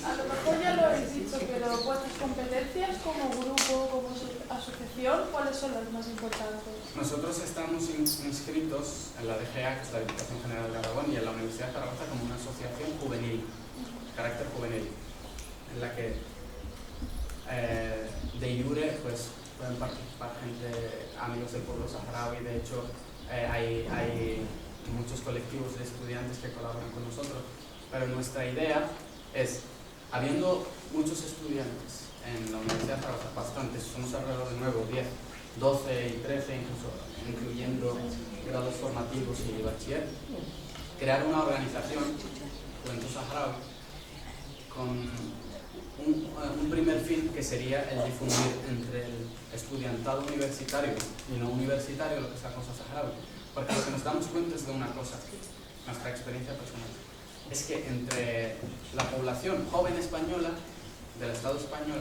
A lo mejor ya lo habéis dicho, pero vuestras competencias como grupo, como asociación, ¿cuáles son las más importantes?
Nosotros estamos inscritos en la DGA, que es la Diputación General de Aragón, y en la Universidad de Zaragoza como una asociación juvenil, carácter juvenil, en la que de iure pues, pueden participar gente, amigos del pueblo saharaui. De hecho, hay muchos colectivos de estudiantes que colaboran con nosotros, pero nuestra idea es, habiendo muchos estudiantes en la Universidad de Zaragoza, bastantes, somos alrededor de 9 o 10, 12 y 13 incluso, incluyendo grados formativos y bachiller, crear una organización, Juventud Saharaui, con un primer fin que sería el difundir entre el estudiantado universitario y no universitario lo que es la cosa saharaui. Porque lo que nos damos cuenta es de una cosa, nuestra experiencia personal, es que entre la población joven española del Estado español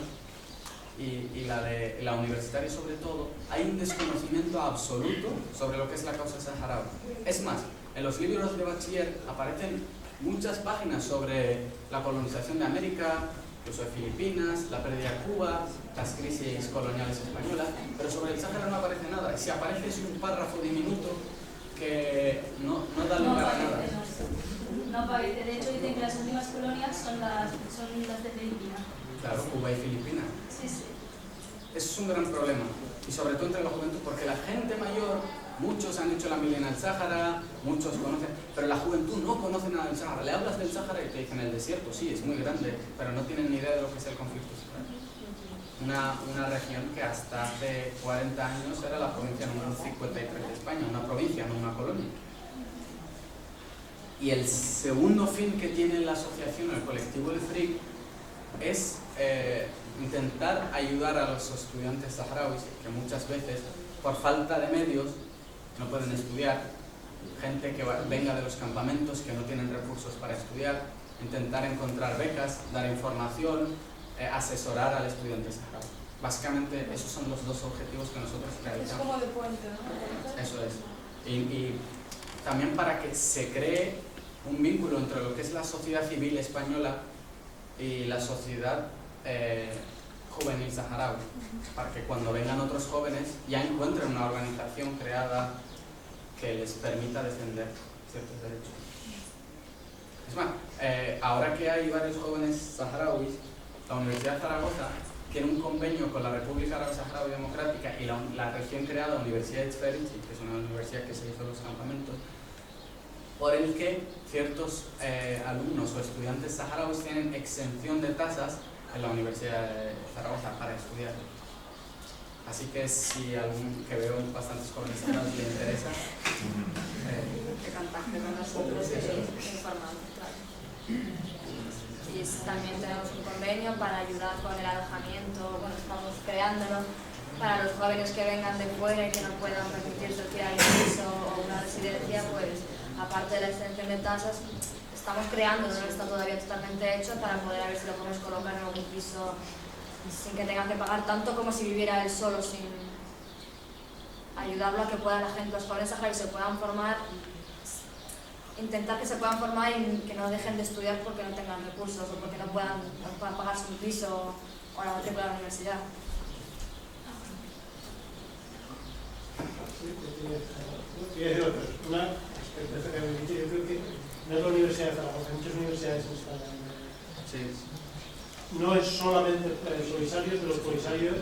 y la universitaria sobre todo, hay un desconocimiento absoluto sobre lo que es la causa saharaui. Es más, en los libros de bachiller aparecen muchas páginas sobre la colonización de América, incluso de Filipinas, la pérdida de Cuba, las crisis coloniales españolas, pero sobre el Sáhara no aparece nada. Y si aparece es un párrafo diminuto que no da lugar a nada.
No aparece. De hecho, dicen que las últimas colonias son las de Filipinas.
Claro, Cuba y Filipinas.
Sí, sí.
Eso es un gran problema. Y sobre todo entre la juventud, porque la gente mayor, muchos han hecho la milenia al Sáhara, muchos conocen, pero la juventud no conoce nada del Sáhara. Le hablas del Sáhara y te dicen el desierto, sí, es muy grande, pero no tienen ni idea de lo que es el conflicto saharaui. Una región que hasta hace 40 años era la provincia número 53 de España, una provincia, no una colonia. Y el segundo fin que tiene la asociación, el colectivo El FRIC, es intentar ayudar a los estudiantes saharauis que muchas veces, por falta de medios, no pueden estudiar, gente que venga de los campamentos, que no tienen recursos para estudiar, intentar encontrar becas, dar información, asesorar al estudiante saharaui. Básicamente esos son los dos objetivos que nosotros realizamos.
Es como de puente, ¿no?
Eso es. Y también para que se cree un vínculo entre lo que es la sociedad civil española y la sociedad juvenil saharaui, para que cuando vengan otros jóvenes ya encuentren una organización creada que les permita defender ciertos derechos. Es más, ahora que hay varios jóvenes saharauis, la Universidad de Zaragoza tiene un convenio con la República Árabe Saharaui Democrática y la recién creada Universidad de Tzferici, que es una universidad que se hizo en los campamentos, por el que ciertos alumnos o estudiantes saharauis tienen exención de tasas en la Universidad de Zaragoza para estudiar. Así que si algún, que veo bastantes jóvenes saharauis le interesa,
Que contacte con nosotros y informamos, claro. Y también tenemos un convenio para ayudar con el alojamiento, bueno, estamos creándolo para los jóvenes que vengan de fuera y que no puedan permitirse alquilar un piso o una residencia, pues aparte de la extensión de tasas, estamos creando, no está todavía totalmente hecho, para poder a ver si lo podemos colocar en algún piso sin que tenga que pagar tanto como si viviera él solo, sin ayudarlo a que pueda la gente, los jóvenes saharaui se puedan formar, intentar que se puedan formar y que no dejen de estudiar porque no tengan recursos o porque no puedan pagarse un piso o la matrícula de la universidad.
Yo creo que no es la Universidad de Zaragoza, hay muchas universidades en España.
Sí.
No es solamente el Polisario, de los Polisarios,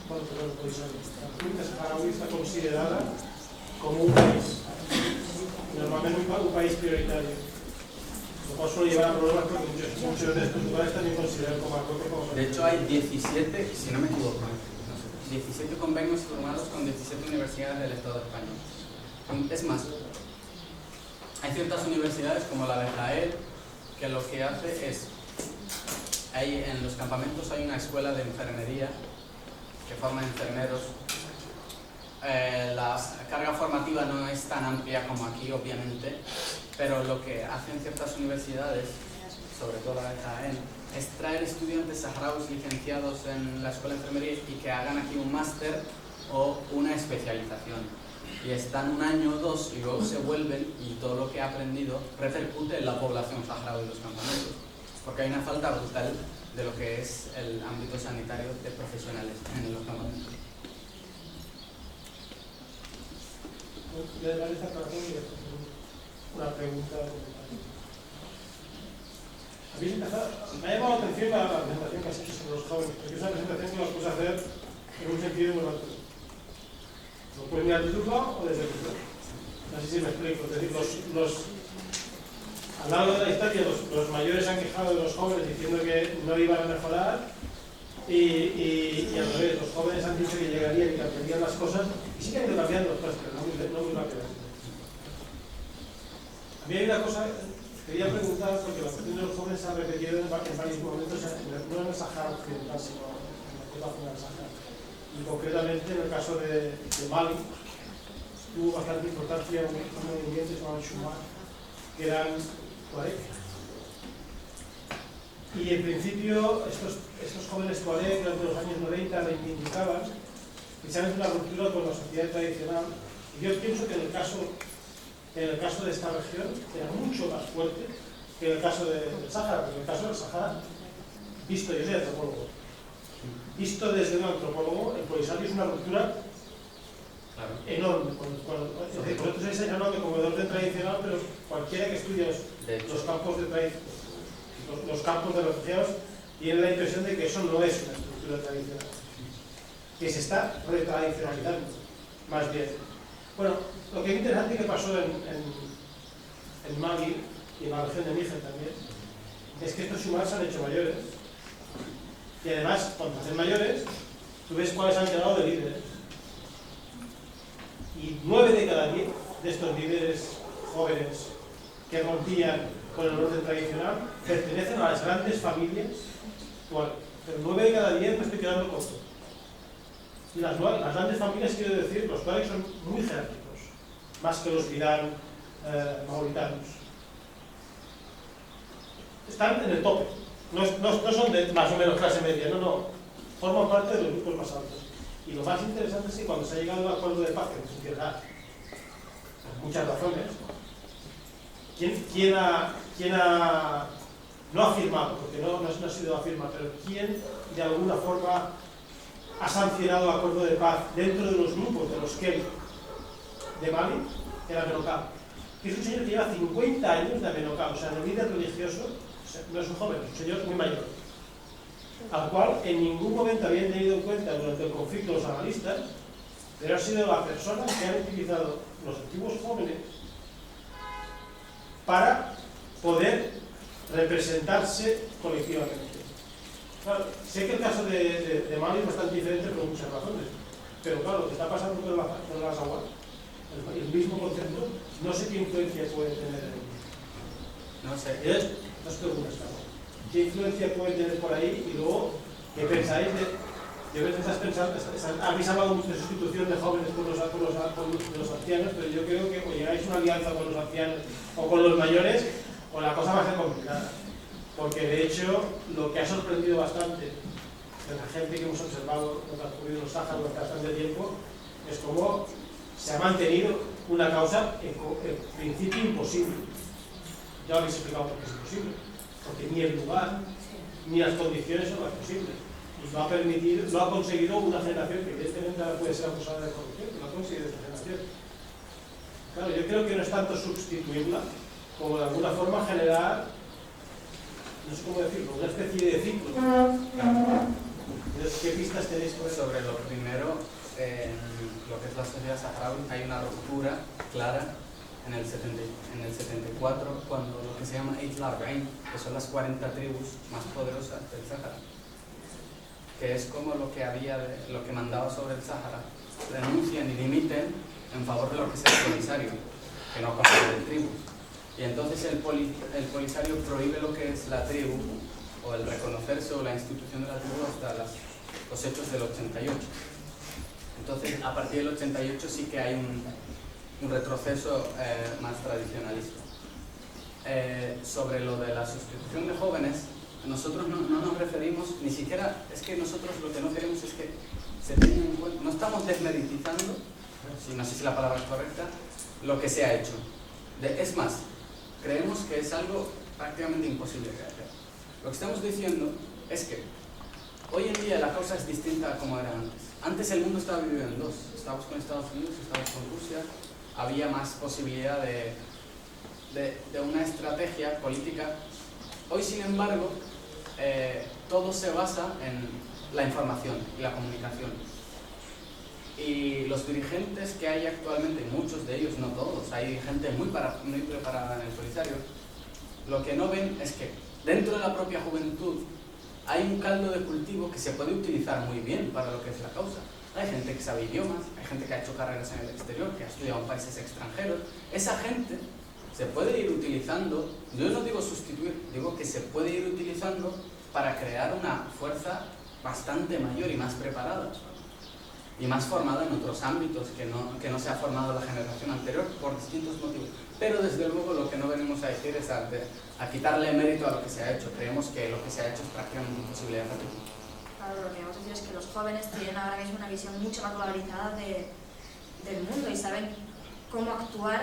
bueno, perdón, los Polisarios. La República Saharaui está considerada como un país, normalmente un país prioritario. Lo cual suele llevar a problemas porque muchos de estos lugares también consideran como Marruecos como...
De hecho hay 17, si no me equivoco, 17 convenios firmados con 17 universidades del Estado de España. Es más, hay ciertas universidades como la de Jaén que lo que hace es, en los campamentos hay una escuela de enfermería que forma enfermeros. La carga formativa no es tan amplia como aquí, obviamente, pero lo que hacen ciertas universidades, sobre todo la de Jaén, es traer estudiantes saharauis licenciados en la escuela de enfermería y que hagan aquí un máster o una especialización. Y están un año o dos y luego se vuelven y todo lo que ha aprendido repercute en la población saharaui de los campamentos. Porque hay una falta brutal de lo que es el ámbito sanitario de profesionales en los campamentos.
Una pregunta. ¿Habéis empezado? Me ha llamado la atención la presentación que has hecho sobre los jóvenes, porque es una presentación que los puedes hacer en un sentido muy alto. Lo puedes mirar desde un lado o desde el otro. No sé si me explico. Es decir, a lo largo de la historia los mayores se han quejado de los jóvenes diciendo que no iban a mejorar y al revés, los jóvenes han dicho que llegarían y cambiarían las cosas y sí que han ido cambiando las cosas, pero no muy rápidamente. A mí hay una cosa que quería preguntar, porque la cuestión de los jóvenes se ha repetido en varios momentos, no en el Sahara Occidental, sino en la costa del Sahara. Y concretamente en el caso de Mali, tuvo bastante importancia un movimiento llamado Shumar, que eran Tuareg. Y en principio estos jóvenes Tuareg durante los años 90 reivindicaban precisamente una ruptura con la sociedad tradicional. Y yo pienso que en el caso de esta región era mucho más fuerte que en el caso del Sáhara, porque en el caso del Sáhara, visto, yo soy antropólogo, visto desde un antropólogo, el Polisario es una ruptura enorme. Vosotros habéis señalado de como de orden tradicional, pero cualquiera que estudie los campos de refugiados tiene la impresión de que eso no es una estructura tradicional, que se está retradicionalizando, más bien. Bueno, lo que es interesante que pasó en Mali y en la región de Níger también, es que estos humanos se han hecho mayores. Y además, cuando se hacen mayores, tú ves cuáles han quedado de líderes. Y 9 de cada 10 de estos líderes jóvenes que rompían con el orden tradicional pertenecen a las grandes familias. Bueno, pero 9 de cada 10 me estoy quedando corto. Y las grandes familias, quiero decir, los tuaregs son muy jerárquicos, más que los Vidal mauritanos. Están en el tope, no son de más o menos clase media, no, forman parte de los grupos más altos. Y lo más interesante es que cuando se ha llegado al acuerdo de paz, que no se quiere dar, por muchas razones, no ha firmado, porque no ha sido la firma, pero quién de alguna forma ha sancionado el acuerdo de paz dentro de los grupos de los Kel de Mali, era Menocao, que es un señor que lleva 50 años de Menocao, o sea, en el líder religioso, no es un joven, es un señor muy mayor, al cual en ningún momento habían tenido en cuenta durante el conflicto los analistas, pero ha sido la persona que han utilizado los antiguos jóvenes para poder representarse colectivamente. Claro, sé que el caso de Mali es bastante diferente por muchas razones, pero claro, lo que está pasando con las aguas, el mismo concepto, no sé qué influencia puede tener en ello.
No sé.
Dos preguntas, claro. ¿Qué influencia puede tener por ahí? Y luego, ¿qué pensáis Yo creo que habéis hablado mucho de sustitución de jóvenes con los ancianos, pero yo creo que o llegáis a una alianza con los ancianos o con los mayores, o la cosa va a ser complicada. Porque de hecho, lo que ha sorprendido bastante de la gente que hemos observado lo que ha ocurrido en los Sáharas durante bastante tiempo, es cómo se ha mantenido una causa en principio imposible. Ya lo habéis explicado por qué es imposible. Porque ni el lugar, ni las condiciones son las posibles. Y lo ha conseguido una generación que evidentemente ahora puede ser acusada de corrupción, que lo ha conseguido esta generación. Claro, yo creo que no es tanto sustituirla, como de alguna forma generar, no sé cómo decirlo, una especie de ciclo. ¿Qué pistas tenéis por eso?
Sobre lo primero, en lo que es la sociedad saharaui, hay una ruptura clara en el 74, cuando lo que se llama Eight Larbain, que son las 40 tribus más poderosas del Sáhara, que es como lo que lo que mandaba sobre el Sáhara, renuncian y dimiten en favor de lo que es el Polisario, que no conoce de tribus. Y entonces el Polisario prohíbe lo que es la tribu, o el reconocerse o la institución de la tribu hasta los hechos del 88. Entonces, a partir del 88 sí que hay un retroceso más tradicionalista. Sobre lo de la sustitución de jóvenes, nosotros no nos referimos, ni siquiera, es que nosotros lo que no queremos es que se tenga en cuenta, no estamos desmeritizando, no sé si la palabra es correcta, lo que se ha hecho. Es más, creemos que es algo prácticamente imposible de hacer. Lo que estamos diciendo es que hoy en día la cosa es distinta a como era antes. Antes el mundo estaba dividido en dos. Estábamos con Estados Unidos, estábamos con Rusia. Había más posibilidad de una estrategia política. Hoy, sin embargo, todo se basa en la información y la comunicación. Y los dirigentes que hay actualmente, muchos de ellos, no todos, hay gente muy preparada en el Polisario, lo que no ven es que dentro de la propia juventud hay un caldo de cultivo que se puede utilizar muy bien para lo que es la causa. Hay gente que sabe idiomas, hay gente que ha hecho carreras en el exterior, que ha estudiado en países extranjeros. Esa gente se puede ir utilizando, yo no digo sustituir, digo que se puede ir utilizando para crear una fuerza bastante mayor y más preparada. Y más formada en otros ámbitos que no se ha formado la generación anterior por distintos motivos. Pero desde luego lo que no venimos a decir es a quitarle mérito a lo que se ha hecho. Creemos que lo que se ha hecho es prácticamente imposible de hacer.
Claro, lo que vamos a decir es que los jóvenes tienen ahora mismo una visión mucho más globalizada del mundo y saben cómo actuar,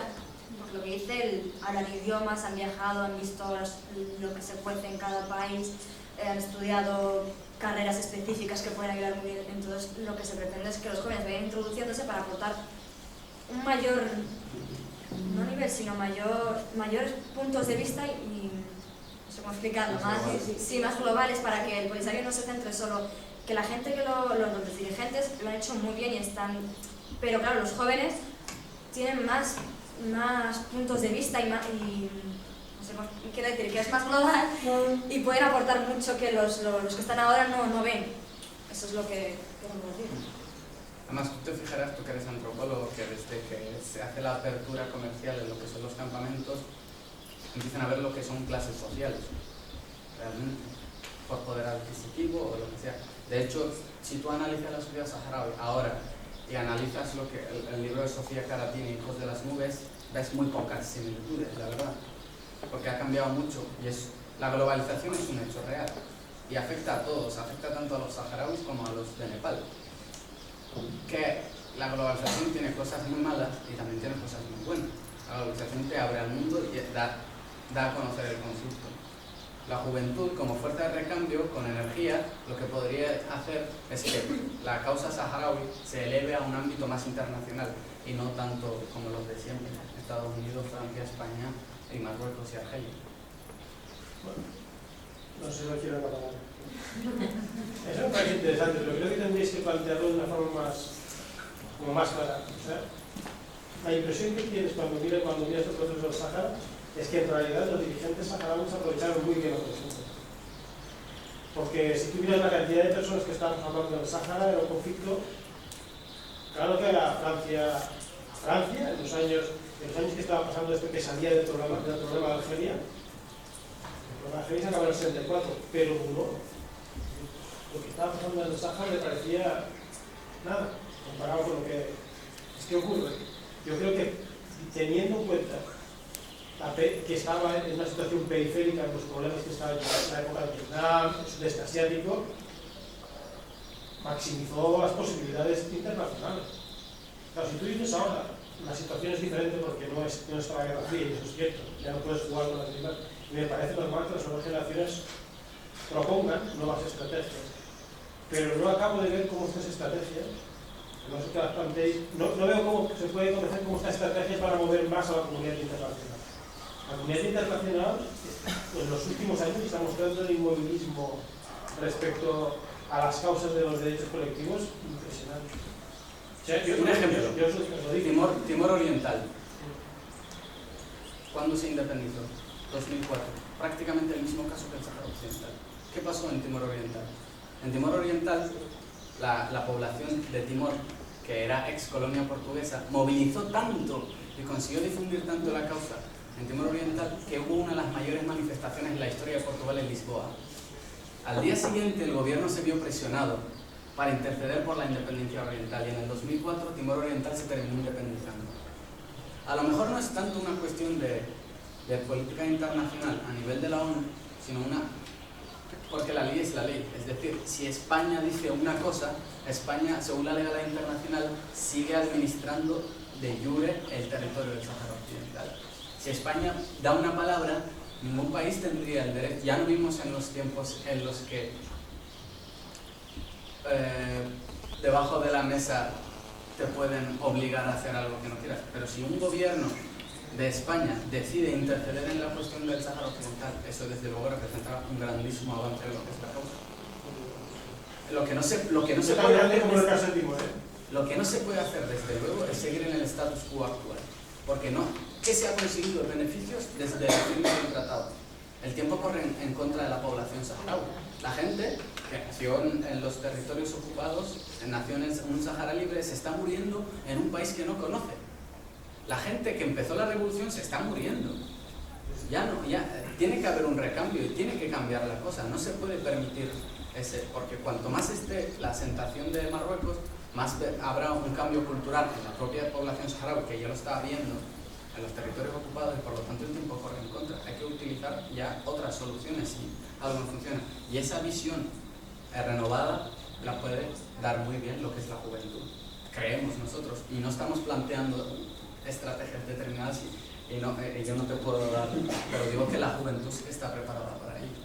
porque lo que dice, hablan idiomas, han viajado, han visto lo que se cuece en cada país, han estudiado carreras específicas que pueden ayudar muy bien. Entonces lo que se pretende es que los jóvenes vayan introduciéndose para aportar un mayor, no nivel, sino mayores puntos de vista y no sé cómo explicarlo, más globales, para que el Polisario no se centre solo, que la gente que los dirigentes lo han hecho muy bien y están, pero claro, los jóvenes tienen más puntos de vista y no sé cómo quiero decir, que es más global y pueden aportar mucho que los que están ahora no ven. Eso es lo que queremos decir.
Además, tú te fijarás, tú que eres antropólogo, que desde que se hace la apertura comercial en lo que son los campamentos, empiezan a ver lo que son clases sociales, realmente, por poder adquisitivo o lo que sea. De hecho, si tú analizas la sociedad saharaui ahora y analizas lo que el libro de Sofía Caratini, Hijos de las Nubes, ves muy pocas similitudes, la verdad, porque ha cambiado mucho y la globalización es un hecho real y afecta a todos, afecta tanto a los saharauis como a los de Nepal. Que la globalización tiene cosas muy malas y también tiene cosas muy buenas. La globalización te abre al mundo y da a conocer el conflicto. La juventud, como fuerza de recambio, con energía, lo que podría hacer es que la causa saharaui se eleve a un ámbito más internacional y no tanto como los de siempre, Estados Unidos, Francia, España y Marruecos y Argelia.
Bueno, no sé, no quiero acabar. Eso me parece interesante, pero creo que tendréis que plantearlo de una forma más clara. O sea, la impresión que tienes cuando miras el proceso del Sáhara es que en realidad los dirigentes saharauis aprovecharon muy bien la situación. Porque si tú miras la cantidad de personas que estaban hablando del Sáhara, era un conflicto, claro que era Francia, en los años que estaba pasando desde que salía del problema de Algeria. El problema de Algeria se acabó en el 64, pero duró. lo que estaba pasando en el Sáhara me parecía nada, comparado con lo que es que ocurre. Yo creo que teniendo en cuenta que estaba en una situación periférica en los problemas que estaba en la época de Vietnam, el sudeste asiático, maximizó las posibilidades internacionales. Claro, si tú dices ahora, la situación es diferente porque no está la Guerra Fría, y eso es cierto, ya no puedes jugar con la guerra, y me parece normal que las nuevas generaciones propongan nuevas estrategias. Pero no acabo de ver cómo estas estrategias, no sé qué las planteéis, no veo cómo se puede conocer como esta estrategia para mover más a la comunidad internacional. La comunidad internacional, en los últimos años, está mostrando un inmovilismo respecto a las causas de los derechos colectivos impresionante. O sea,
Un ejemplo,
yo os lo digo.
Timor Oriental. ¿Cuándo se independizó? 2004. Prácticamente el mismo caso que el Sáhara Occidental. ¿Qué pasó en Timor Oriental? En Timor Oriental, la población de Timor, que era ex colonia portuguesa, movilizó tanto y consiguió difundir tanto la causa en Timor Oriental que hubo una de las mayores manifestaciones en la historia de Portugal en Lisboa. Al día siguiente el gobierno se vio presionado para interceder por la independencia oriental y en el 2004 Timor Oriental se terminó independizando. A lo mejor no es tanto una cuestión de política internacional a nivel de la ONU, sino porque la ley es la ley. Es decir, si España dice una cosa, España, según la legalidad internacional, sigue administrando de jure el territorio del Sáhara Occidental. Si España da una palabra, ningún país tendría el derecho. Ya no vimos en los tiempos en los que debajo de la mesa te pueden obligar a hacer algo que no quieras, pero si un gobierno de España decide interceder en la cuestión del Sáhara Occidental, eso desde luego representa un grandísimo avance de lo que es la causa. Lo que no se puede hacer desde luego es seguir en el status quo actual, porque no. ¿Qué se ha conseguido de beneficios desde el fin del tratado? El tiempo corre en contra de la población saharaui. La gente que nació en los territorios ocupados, nació en un Sahara libre, se está muriendo en un país que no conoce. La gente que empezó la revolución se está muriendo. Ya tiene que haber un recambio y tiene que cambiar la cosa. No se puede permitir porque cuanto más esté la asentación de Marruecos, más habrá un cambio cultural en la propia población saharaui, que ya lo está viendo en los territorios ocupados, y por lo tanto el tiempo corre en contra. Hay que utilizar ya otras soluciones si algo no funciona. Y esa visión renovada la puede dar muy bien lo que es la juventud. Creemos nosotros, y no estamos planteando estrategias determinadas, y yo no te puedo dar, pero digo que la juventud sí que está preparada para ello.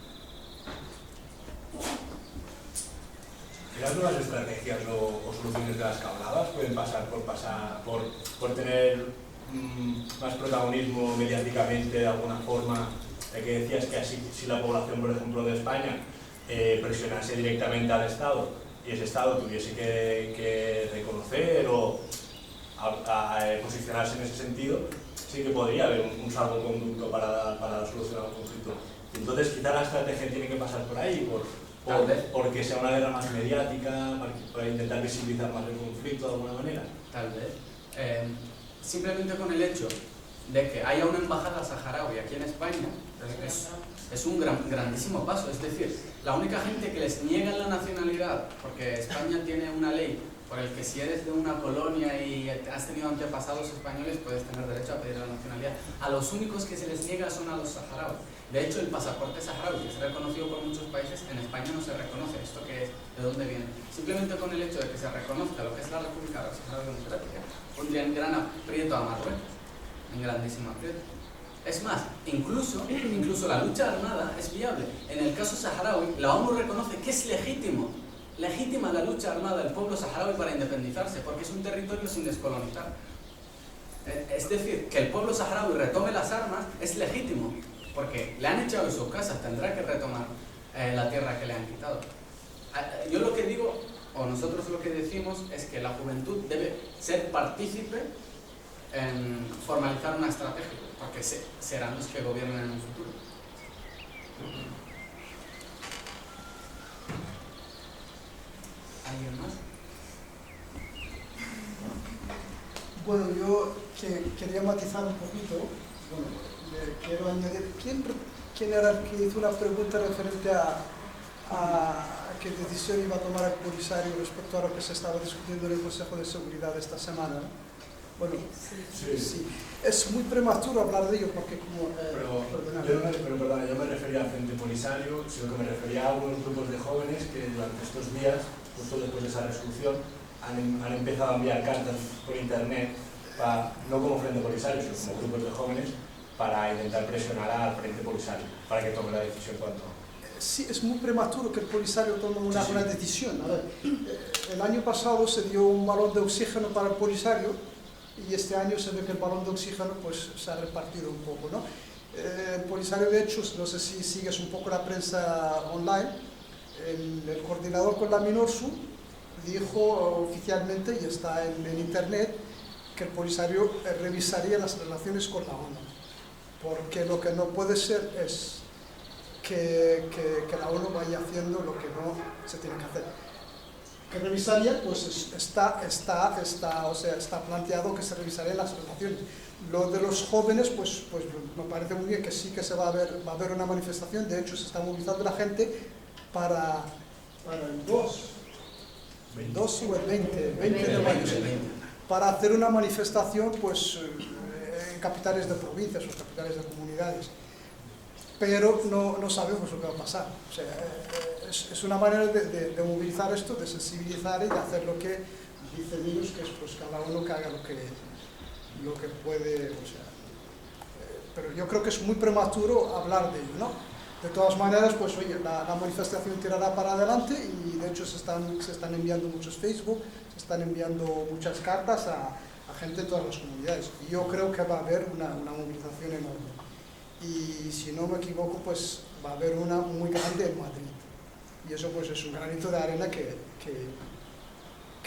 ¿Las nuevas estrategias o soluciones de las que hablabas pueden pasar por tener más protagonismo mediáticamente de alguna forma? Que decías que así, si la población, por ejemplo, de España presionase directamente al Estado y ese Estado tuviese que reconocer o posicionarse en ese sentido, sí que podría haber un salvoconducto para solucionar el conflicto. Entonces quizá la estrategia tiene que pasar por ahí, porque sea una guerra más mediática, para intentar visibilizar más el conflicto de alguna manera.
Tal vez. Simplemente con el hecho de que haya una embajada saharaui aquí en España es un grandísimo paso. Es decir, la única gente que les niegan la nacionalidad, porque España tiene una ley por el que si eres de una colonia y has tenido antepasados españoles puedes tener derecho a pedir la nacionalidad. A los únicos que se les niega son a los saharauis. De hecho, el pasaporte saharaui, que es reconocido por muchos países, en España no se reconoce. ¿Esto qué es? ¿De dónde viene? Simplemente con el hecho de que se reconozca lo que es la República Saharaui Democrática, pondría en gran aprieto a Marruecos, en grandísimo aprieto. Es más, incluso la lucha armada es viable. En el caso saharaui, la ONU reconoce que es legítima la lucha armada del pueblo saharaui para independizarse, porque es un territorio sin descolonizar. Es decir, que el pueblo saharaui retome las armas es legítimo, porque le han echado de sus casas, tendrá que retomar la tierra que le han quitado. Yo lo que digo, o nosotros lo que decimos, es que la juventud debe ser partícipe en formalizar una estrategia, porque serán los que gobiernen en un futuro. ¿Alguien más?
Bueno, yo quería matizar un poquito. Bueno, quiero añadir, ¿quién era el que hizo una pregunta referente a qué decisión iba a tomar el Polisario respecto a lo que se estaba discutiendo en el Consejo de Seguridad esta semana. Bueno, sí. Es muy prematuro hablar de ello porque como...
Perdona, yo me refería al Frente Polisario, sino que me refería a unos grupos de jóvenes que durante estos días, justo después de esa resolución, han empezado a enviar cartas por internet, no como Frente Polisario, sino como grupos de jóvenes, para intentar presionar al Frente Polisario, para que tome la decisión cuanto.
Sí, es muy prematuro que el Polisario tome una decisión. A ver, el año pasado se dio un balón de oxígeno para el Polisario y este año se ve que el balón de oxígeno pues, se ha repartido un poco, ¿no? El Polisario, de hecho, no sé si sigues un poco la prensa online, el coordinador con la Minorsu dijo oficialmente, y está en internet, que el Polisario revisaría las relaciones con la ONU, porque lo que no puede ser es que la ONU vaya haciendo lo que no se tiene que hacer. Que revisaría, pues está planteado que se revisarían las relaciones. Lo de los jóvenes, pues me parece muy bien que sí que va a haber una manifestación. De hecho, se está movilizando la gente para el 2 o el 20 de mayo, para hacer una manifestación pues, en capitales de provincias o capitales de comunidades. Pero no sabemos lo que va a pasar. O sea, es una manera de movilizar esto, de sensibilizar y de hacer lo que dicen ellos, que es pues cada uno que haga lo que puede. O sea, pero yo creo que es muy prematuro hablar de ello, ¿no? De todas maneras, pues oye, la manifestación tirará para adelante y de hecho se están enviando muchos Facebook, se están enviando muchas cartas a gente de todas las comunidades. Y yo creo que va a haber una movilización enorme. Y si no me equivoco, pues va a haber una muy grande en Madrid. Y eso pues es un granito de arena que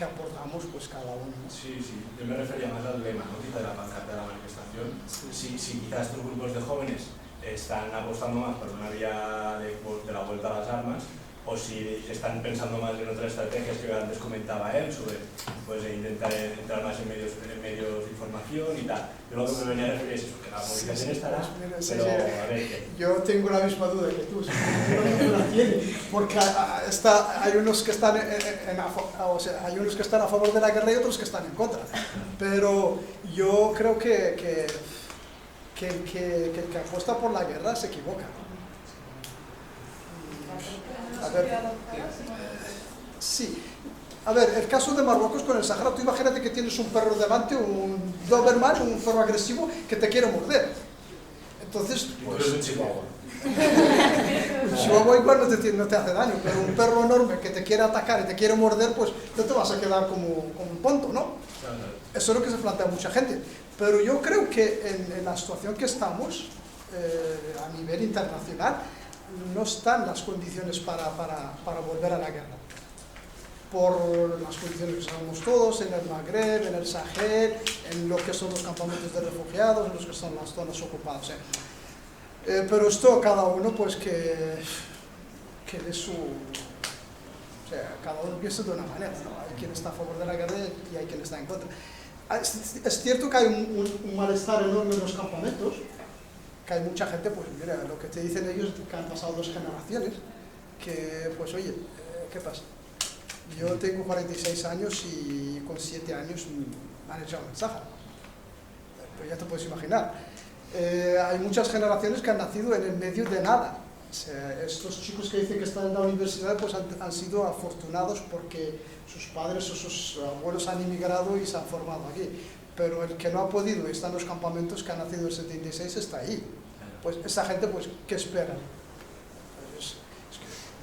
aportamos pues cada uno, ¿no?
Sí, yo me refería más al lema, ¿no? Quizá de la pancarta de la manifestación. Si quizás estos grupos de jóvenes están apostando más por una vía de la vuelta a las armas, o si están pensando más en otras estrategias que antes comentaba él, sobre pues, intentar entrar más en medios de información y tal. Yo lo que me venía a referir es eso, que la movilización estará, pero a ver qué.
Yo tengo la misma duda que tú, porque hay unos que están hay unos que están a favor de la guerra y otros que están en contra. Pero yo creo que el que apuesta por la guerra se equivoca. A ver, sí. A ver, el caso de Marruecos con el Sahara, tú imagínate que tienes un perro delante, un Doberman, un perro agresivo que te quiere morder. Entonces, pues...
un chihuahua.
Un chihuahua igual no te hace daño, pero un perro enorme que te quiere atacar y te quiere morder, pues no te vas a quedar como un tonto, ¿no? Eso es lo que se plantea mucha gente. Pero yo creo que en la situación que estamos, a nivel internacional, no están las condiciones para volver a la guerra. Por las condiciones que sabemos todos, en el Magreb, en el Sahel, en lo que son los campamentos de refugiados, en lo que son las zonas ocupadas. Pero esto cada uno pues que de su... O sea, cada uno piensa de una manera, ¿no? Hay quien está a favor de la guerra y hay quien está en contra. Es cierto que hay un malestar enorme en los campamentos, que hay mucha gente, pues mira, lo que te dicen ellos, que han pasado 2 generaciones, que pues oye, ¿qué pasa? Yo tengo 46 años y con 7 años me han echado en el Sáhara, pero ya te puedes imaginar. Hay muchas generaciones que han nacido en el medio de nada. O sea, estos chicos que dicen que están en la universidad pues han sido afortunados porque sus padres o sus abuelos han emigrado y se han formado aquí. Pero el que no ha podido y está en los campamentos, que ha nacido en el 76, está ahí. Pues esa gente, pues, ¿qué espera? Pues,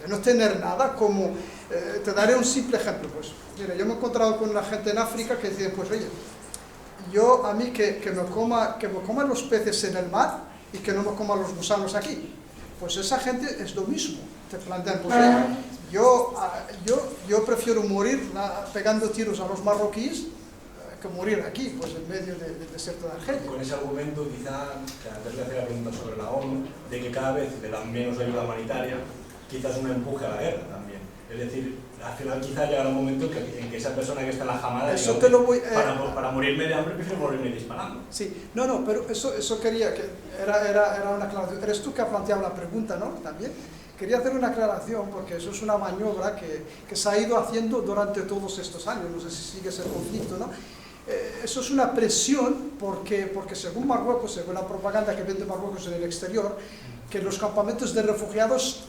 de no tener nada, como... te daré un simple ejemplo, pues. Mira, yo me he encontrado con una gente en África que dice, pues, oye, a mí que me coman los peces en el mar y que no me coman los gusanos aquí. Pues esa gente es lo mismo. Te plantean, pues, yo prefiero morir pegando tiros a los marroquíes que morir aquí, pues en medio del desierto de Argelia.
Con ese argumento, quizá, que antes le hacía la pregunta sobre la ONU, de que cada vez le dan menos ayuda humanitaria, quizás un empuje a la guerra también. Es decir, al final quizá llegará un momento en que esa persona que está en la jamada diga, para morirme de hambre prefiero morirme disparando.
Sí, pero eso quería que era una aclaración. Eres tú que ha planteado la pregunta, ¿no? También. quería hacer una aclaración, porque eso es una maniobra que se ha ido haciendo durante todos estos años, no sé si sigue ese conflicto, ¿no? Eso es una presión porque según Marruecos, según la propaganda que vende Marruecos en el exterior, que en los campamentos de refugiados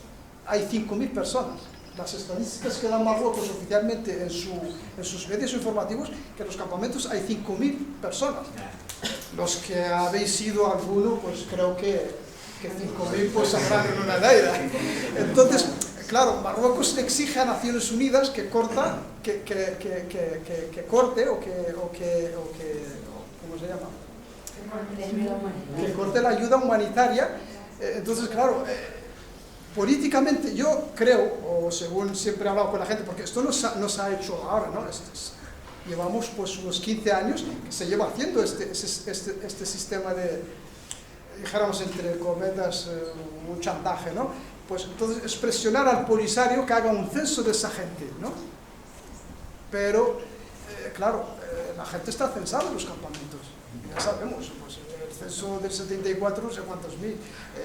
hay 5.000 personas. Las estadísticas que da Marruecos oficialmente en sus medios informativos, que en los campamentos hay 5.000 personas. Los que habéis ido a alguno, pues creo que 5.000 pues habrán en una daira. Entonces, claro, Marruecos le exige a Naciones Unidas que corte ¿cómo se llama? Que corte la ayuda humanitaria. Entonces, claro, políticamente yo creo, o según siempre he hablado con la gente, porque esto no se ha hecho ahora, ¿no? Llevamos pues unos 15 años que se lleva haciendo este sistema de, dijéramos entre cometas, un chantaje, ¿no? Pues entonces es presionar al Polisario que haga un censo de esa gente, ¿no? Pero, claro, la gente está censada en los campamentos, ya sabemos, pues el censo del 74 no sé cuántos mil,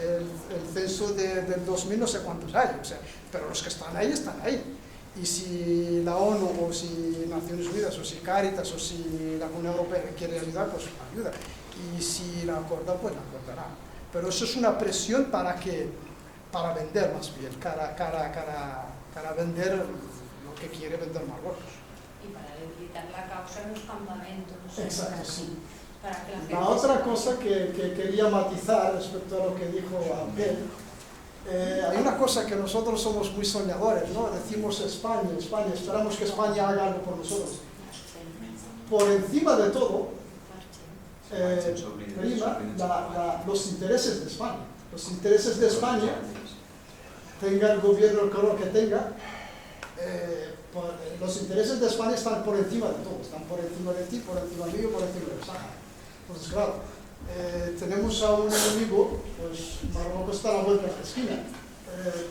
el censo del 2000 no sé cuántos hay, o sea, pero los que están ahí. Y si la ONU, o si Naciones Unidas, o si Cáritas, o si la Unión Europea quiere ayudar, pues ayuda. Y si la acorda, pues la acordará. Pero eso es una presión para vender más bien, para vender lo que quiere vender Marruecos.
Y para debilitar la causa en los campamentos.
Exacto, sí.
Para que la gente
La otra cosa que quería matizar respecto a lo que dijo Abdel, hay una cosa que nosotros somos muy soñadores, ¿no? Decimos España, esperamos que España haga algo por nosotros. Por encima de todo, prima los intereses de España. Los intereses de España, tenga el gobierno el color que tenga, los intereses de España están por encima de todo, están por encima de ti, por encima mío, por encima del Sáhara. Entonces, claro, tenemos a un enemigo, pues Marruecos está a la vuelta de la esquina.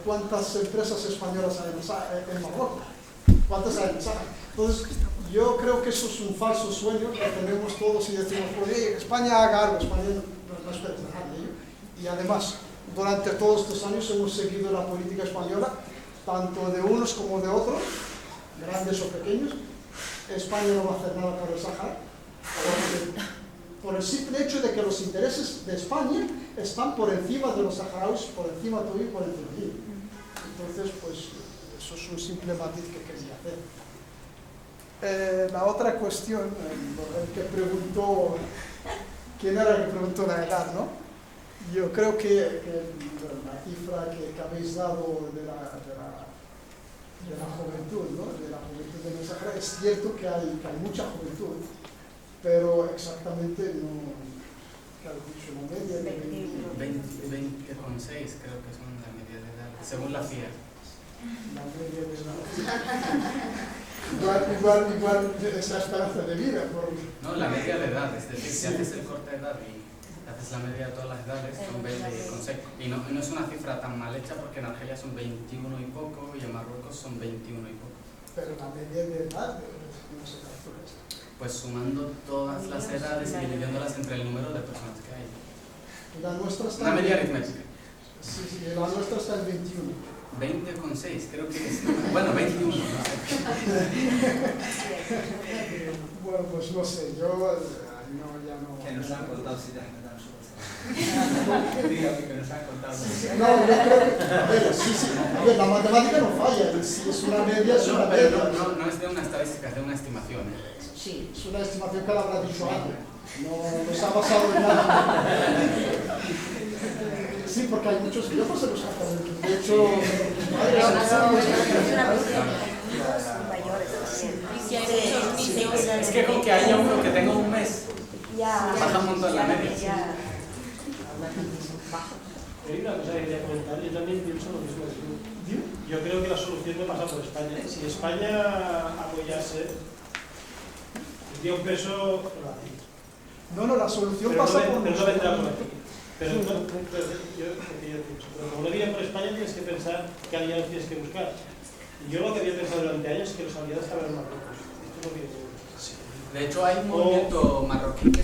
¿Cuántas empresas españolas hay en Marruecos? ¿Cuántas hay en Sáhara? Entonces, yo creo que eso es un falso sueño que tenemos todos y decimos, oye, España haga algo, España no espera nada de ello. Y además, durante todos estos años hemos seguido la política española, tanto de unos como de otros, grandes o pequeños. España no va a hacer nada por el Sáhara, por el simple hecho de que los intereses de España están por encima de los saharauis, por encima tuyo y por encima de mí. Entonces, pues, eso es un simple matiz que quería hacer. La otra cuestión, el que preguntó, ¿quién era el que preguntó la edad, no? Yo creo que la cifra que habéis dado de la juventud, ¿no? De la juventud de Sáhara, es cierto que hay mucha juventud, pero exactamente no, claro, dicho la media de
20,6 creo que son la media de edad, según la CIA.
La media de edad. Igual esa esperanza de vida.
No, la media de edad, es decir, si haces el corte de edad y haces la media de todas las edades, son 20,6. Y no es una cifra tan mal hecha porque en Argelia son 21 y poco y en Marruecos son 21 y poco.
Pero la media de edad, no sé calcula esto.
Pues sumando todas las edades y dividiéndolas entre el número de personas que hay.
La nuestra está
Una media aritmética.
Sí, la nuestra está en 21.
20,6, creo que es. Bueno, 21, no sé.
Bueno, pues no sé, yo ya no.
Que nos han contado si ya me dan su dígame que nos han contado.
No, yo creo que. A ver, la matemática no falla, si es una media, es una media.
No es de una estadística, es de una estimación.
Sí, es una estimación que la habrá dicho antes. No se ha basado en nada. Sí, porque hay muchos viejos en los campamentos. De hecho,
es que con que haya uno que tenga un mes, baja un montón la media.
Hay una cosa que quería comentar, yo también pienso lo mismo que tú. Yo creo que la solución no pasa por España. Si España apoyase, tendría un peso relativo.
No, la solución
Pero
pasa
no,
por
pero no
nosotros.
vendrá por aquí. Pero como no viene por España, tienes que pensar qué aliados tienes que buscar. Y yo lo que había pensado durante años es que los aliados estaban en Marruecos. Esto es lo que yo...
De hecho, hay un movimiento marroquí que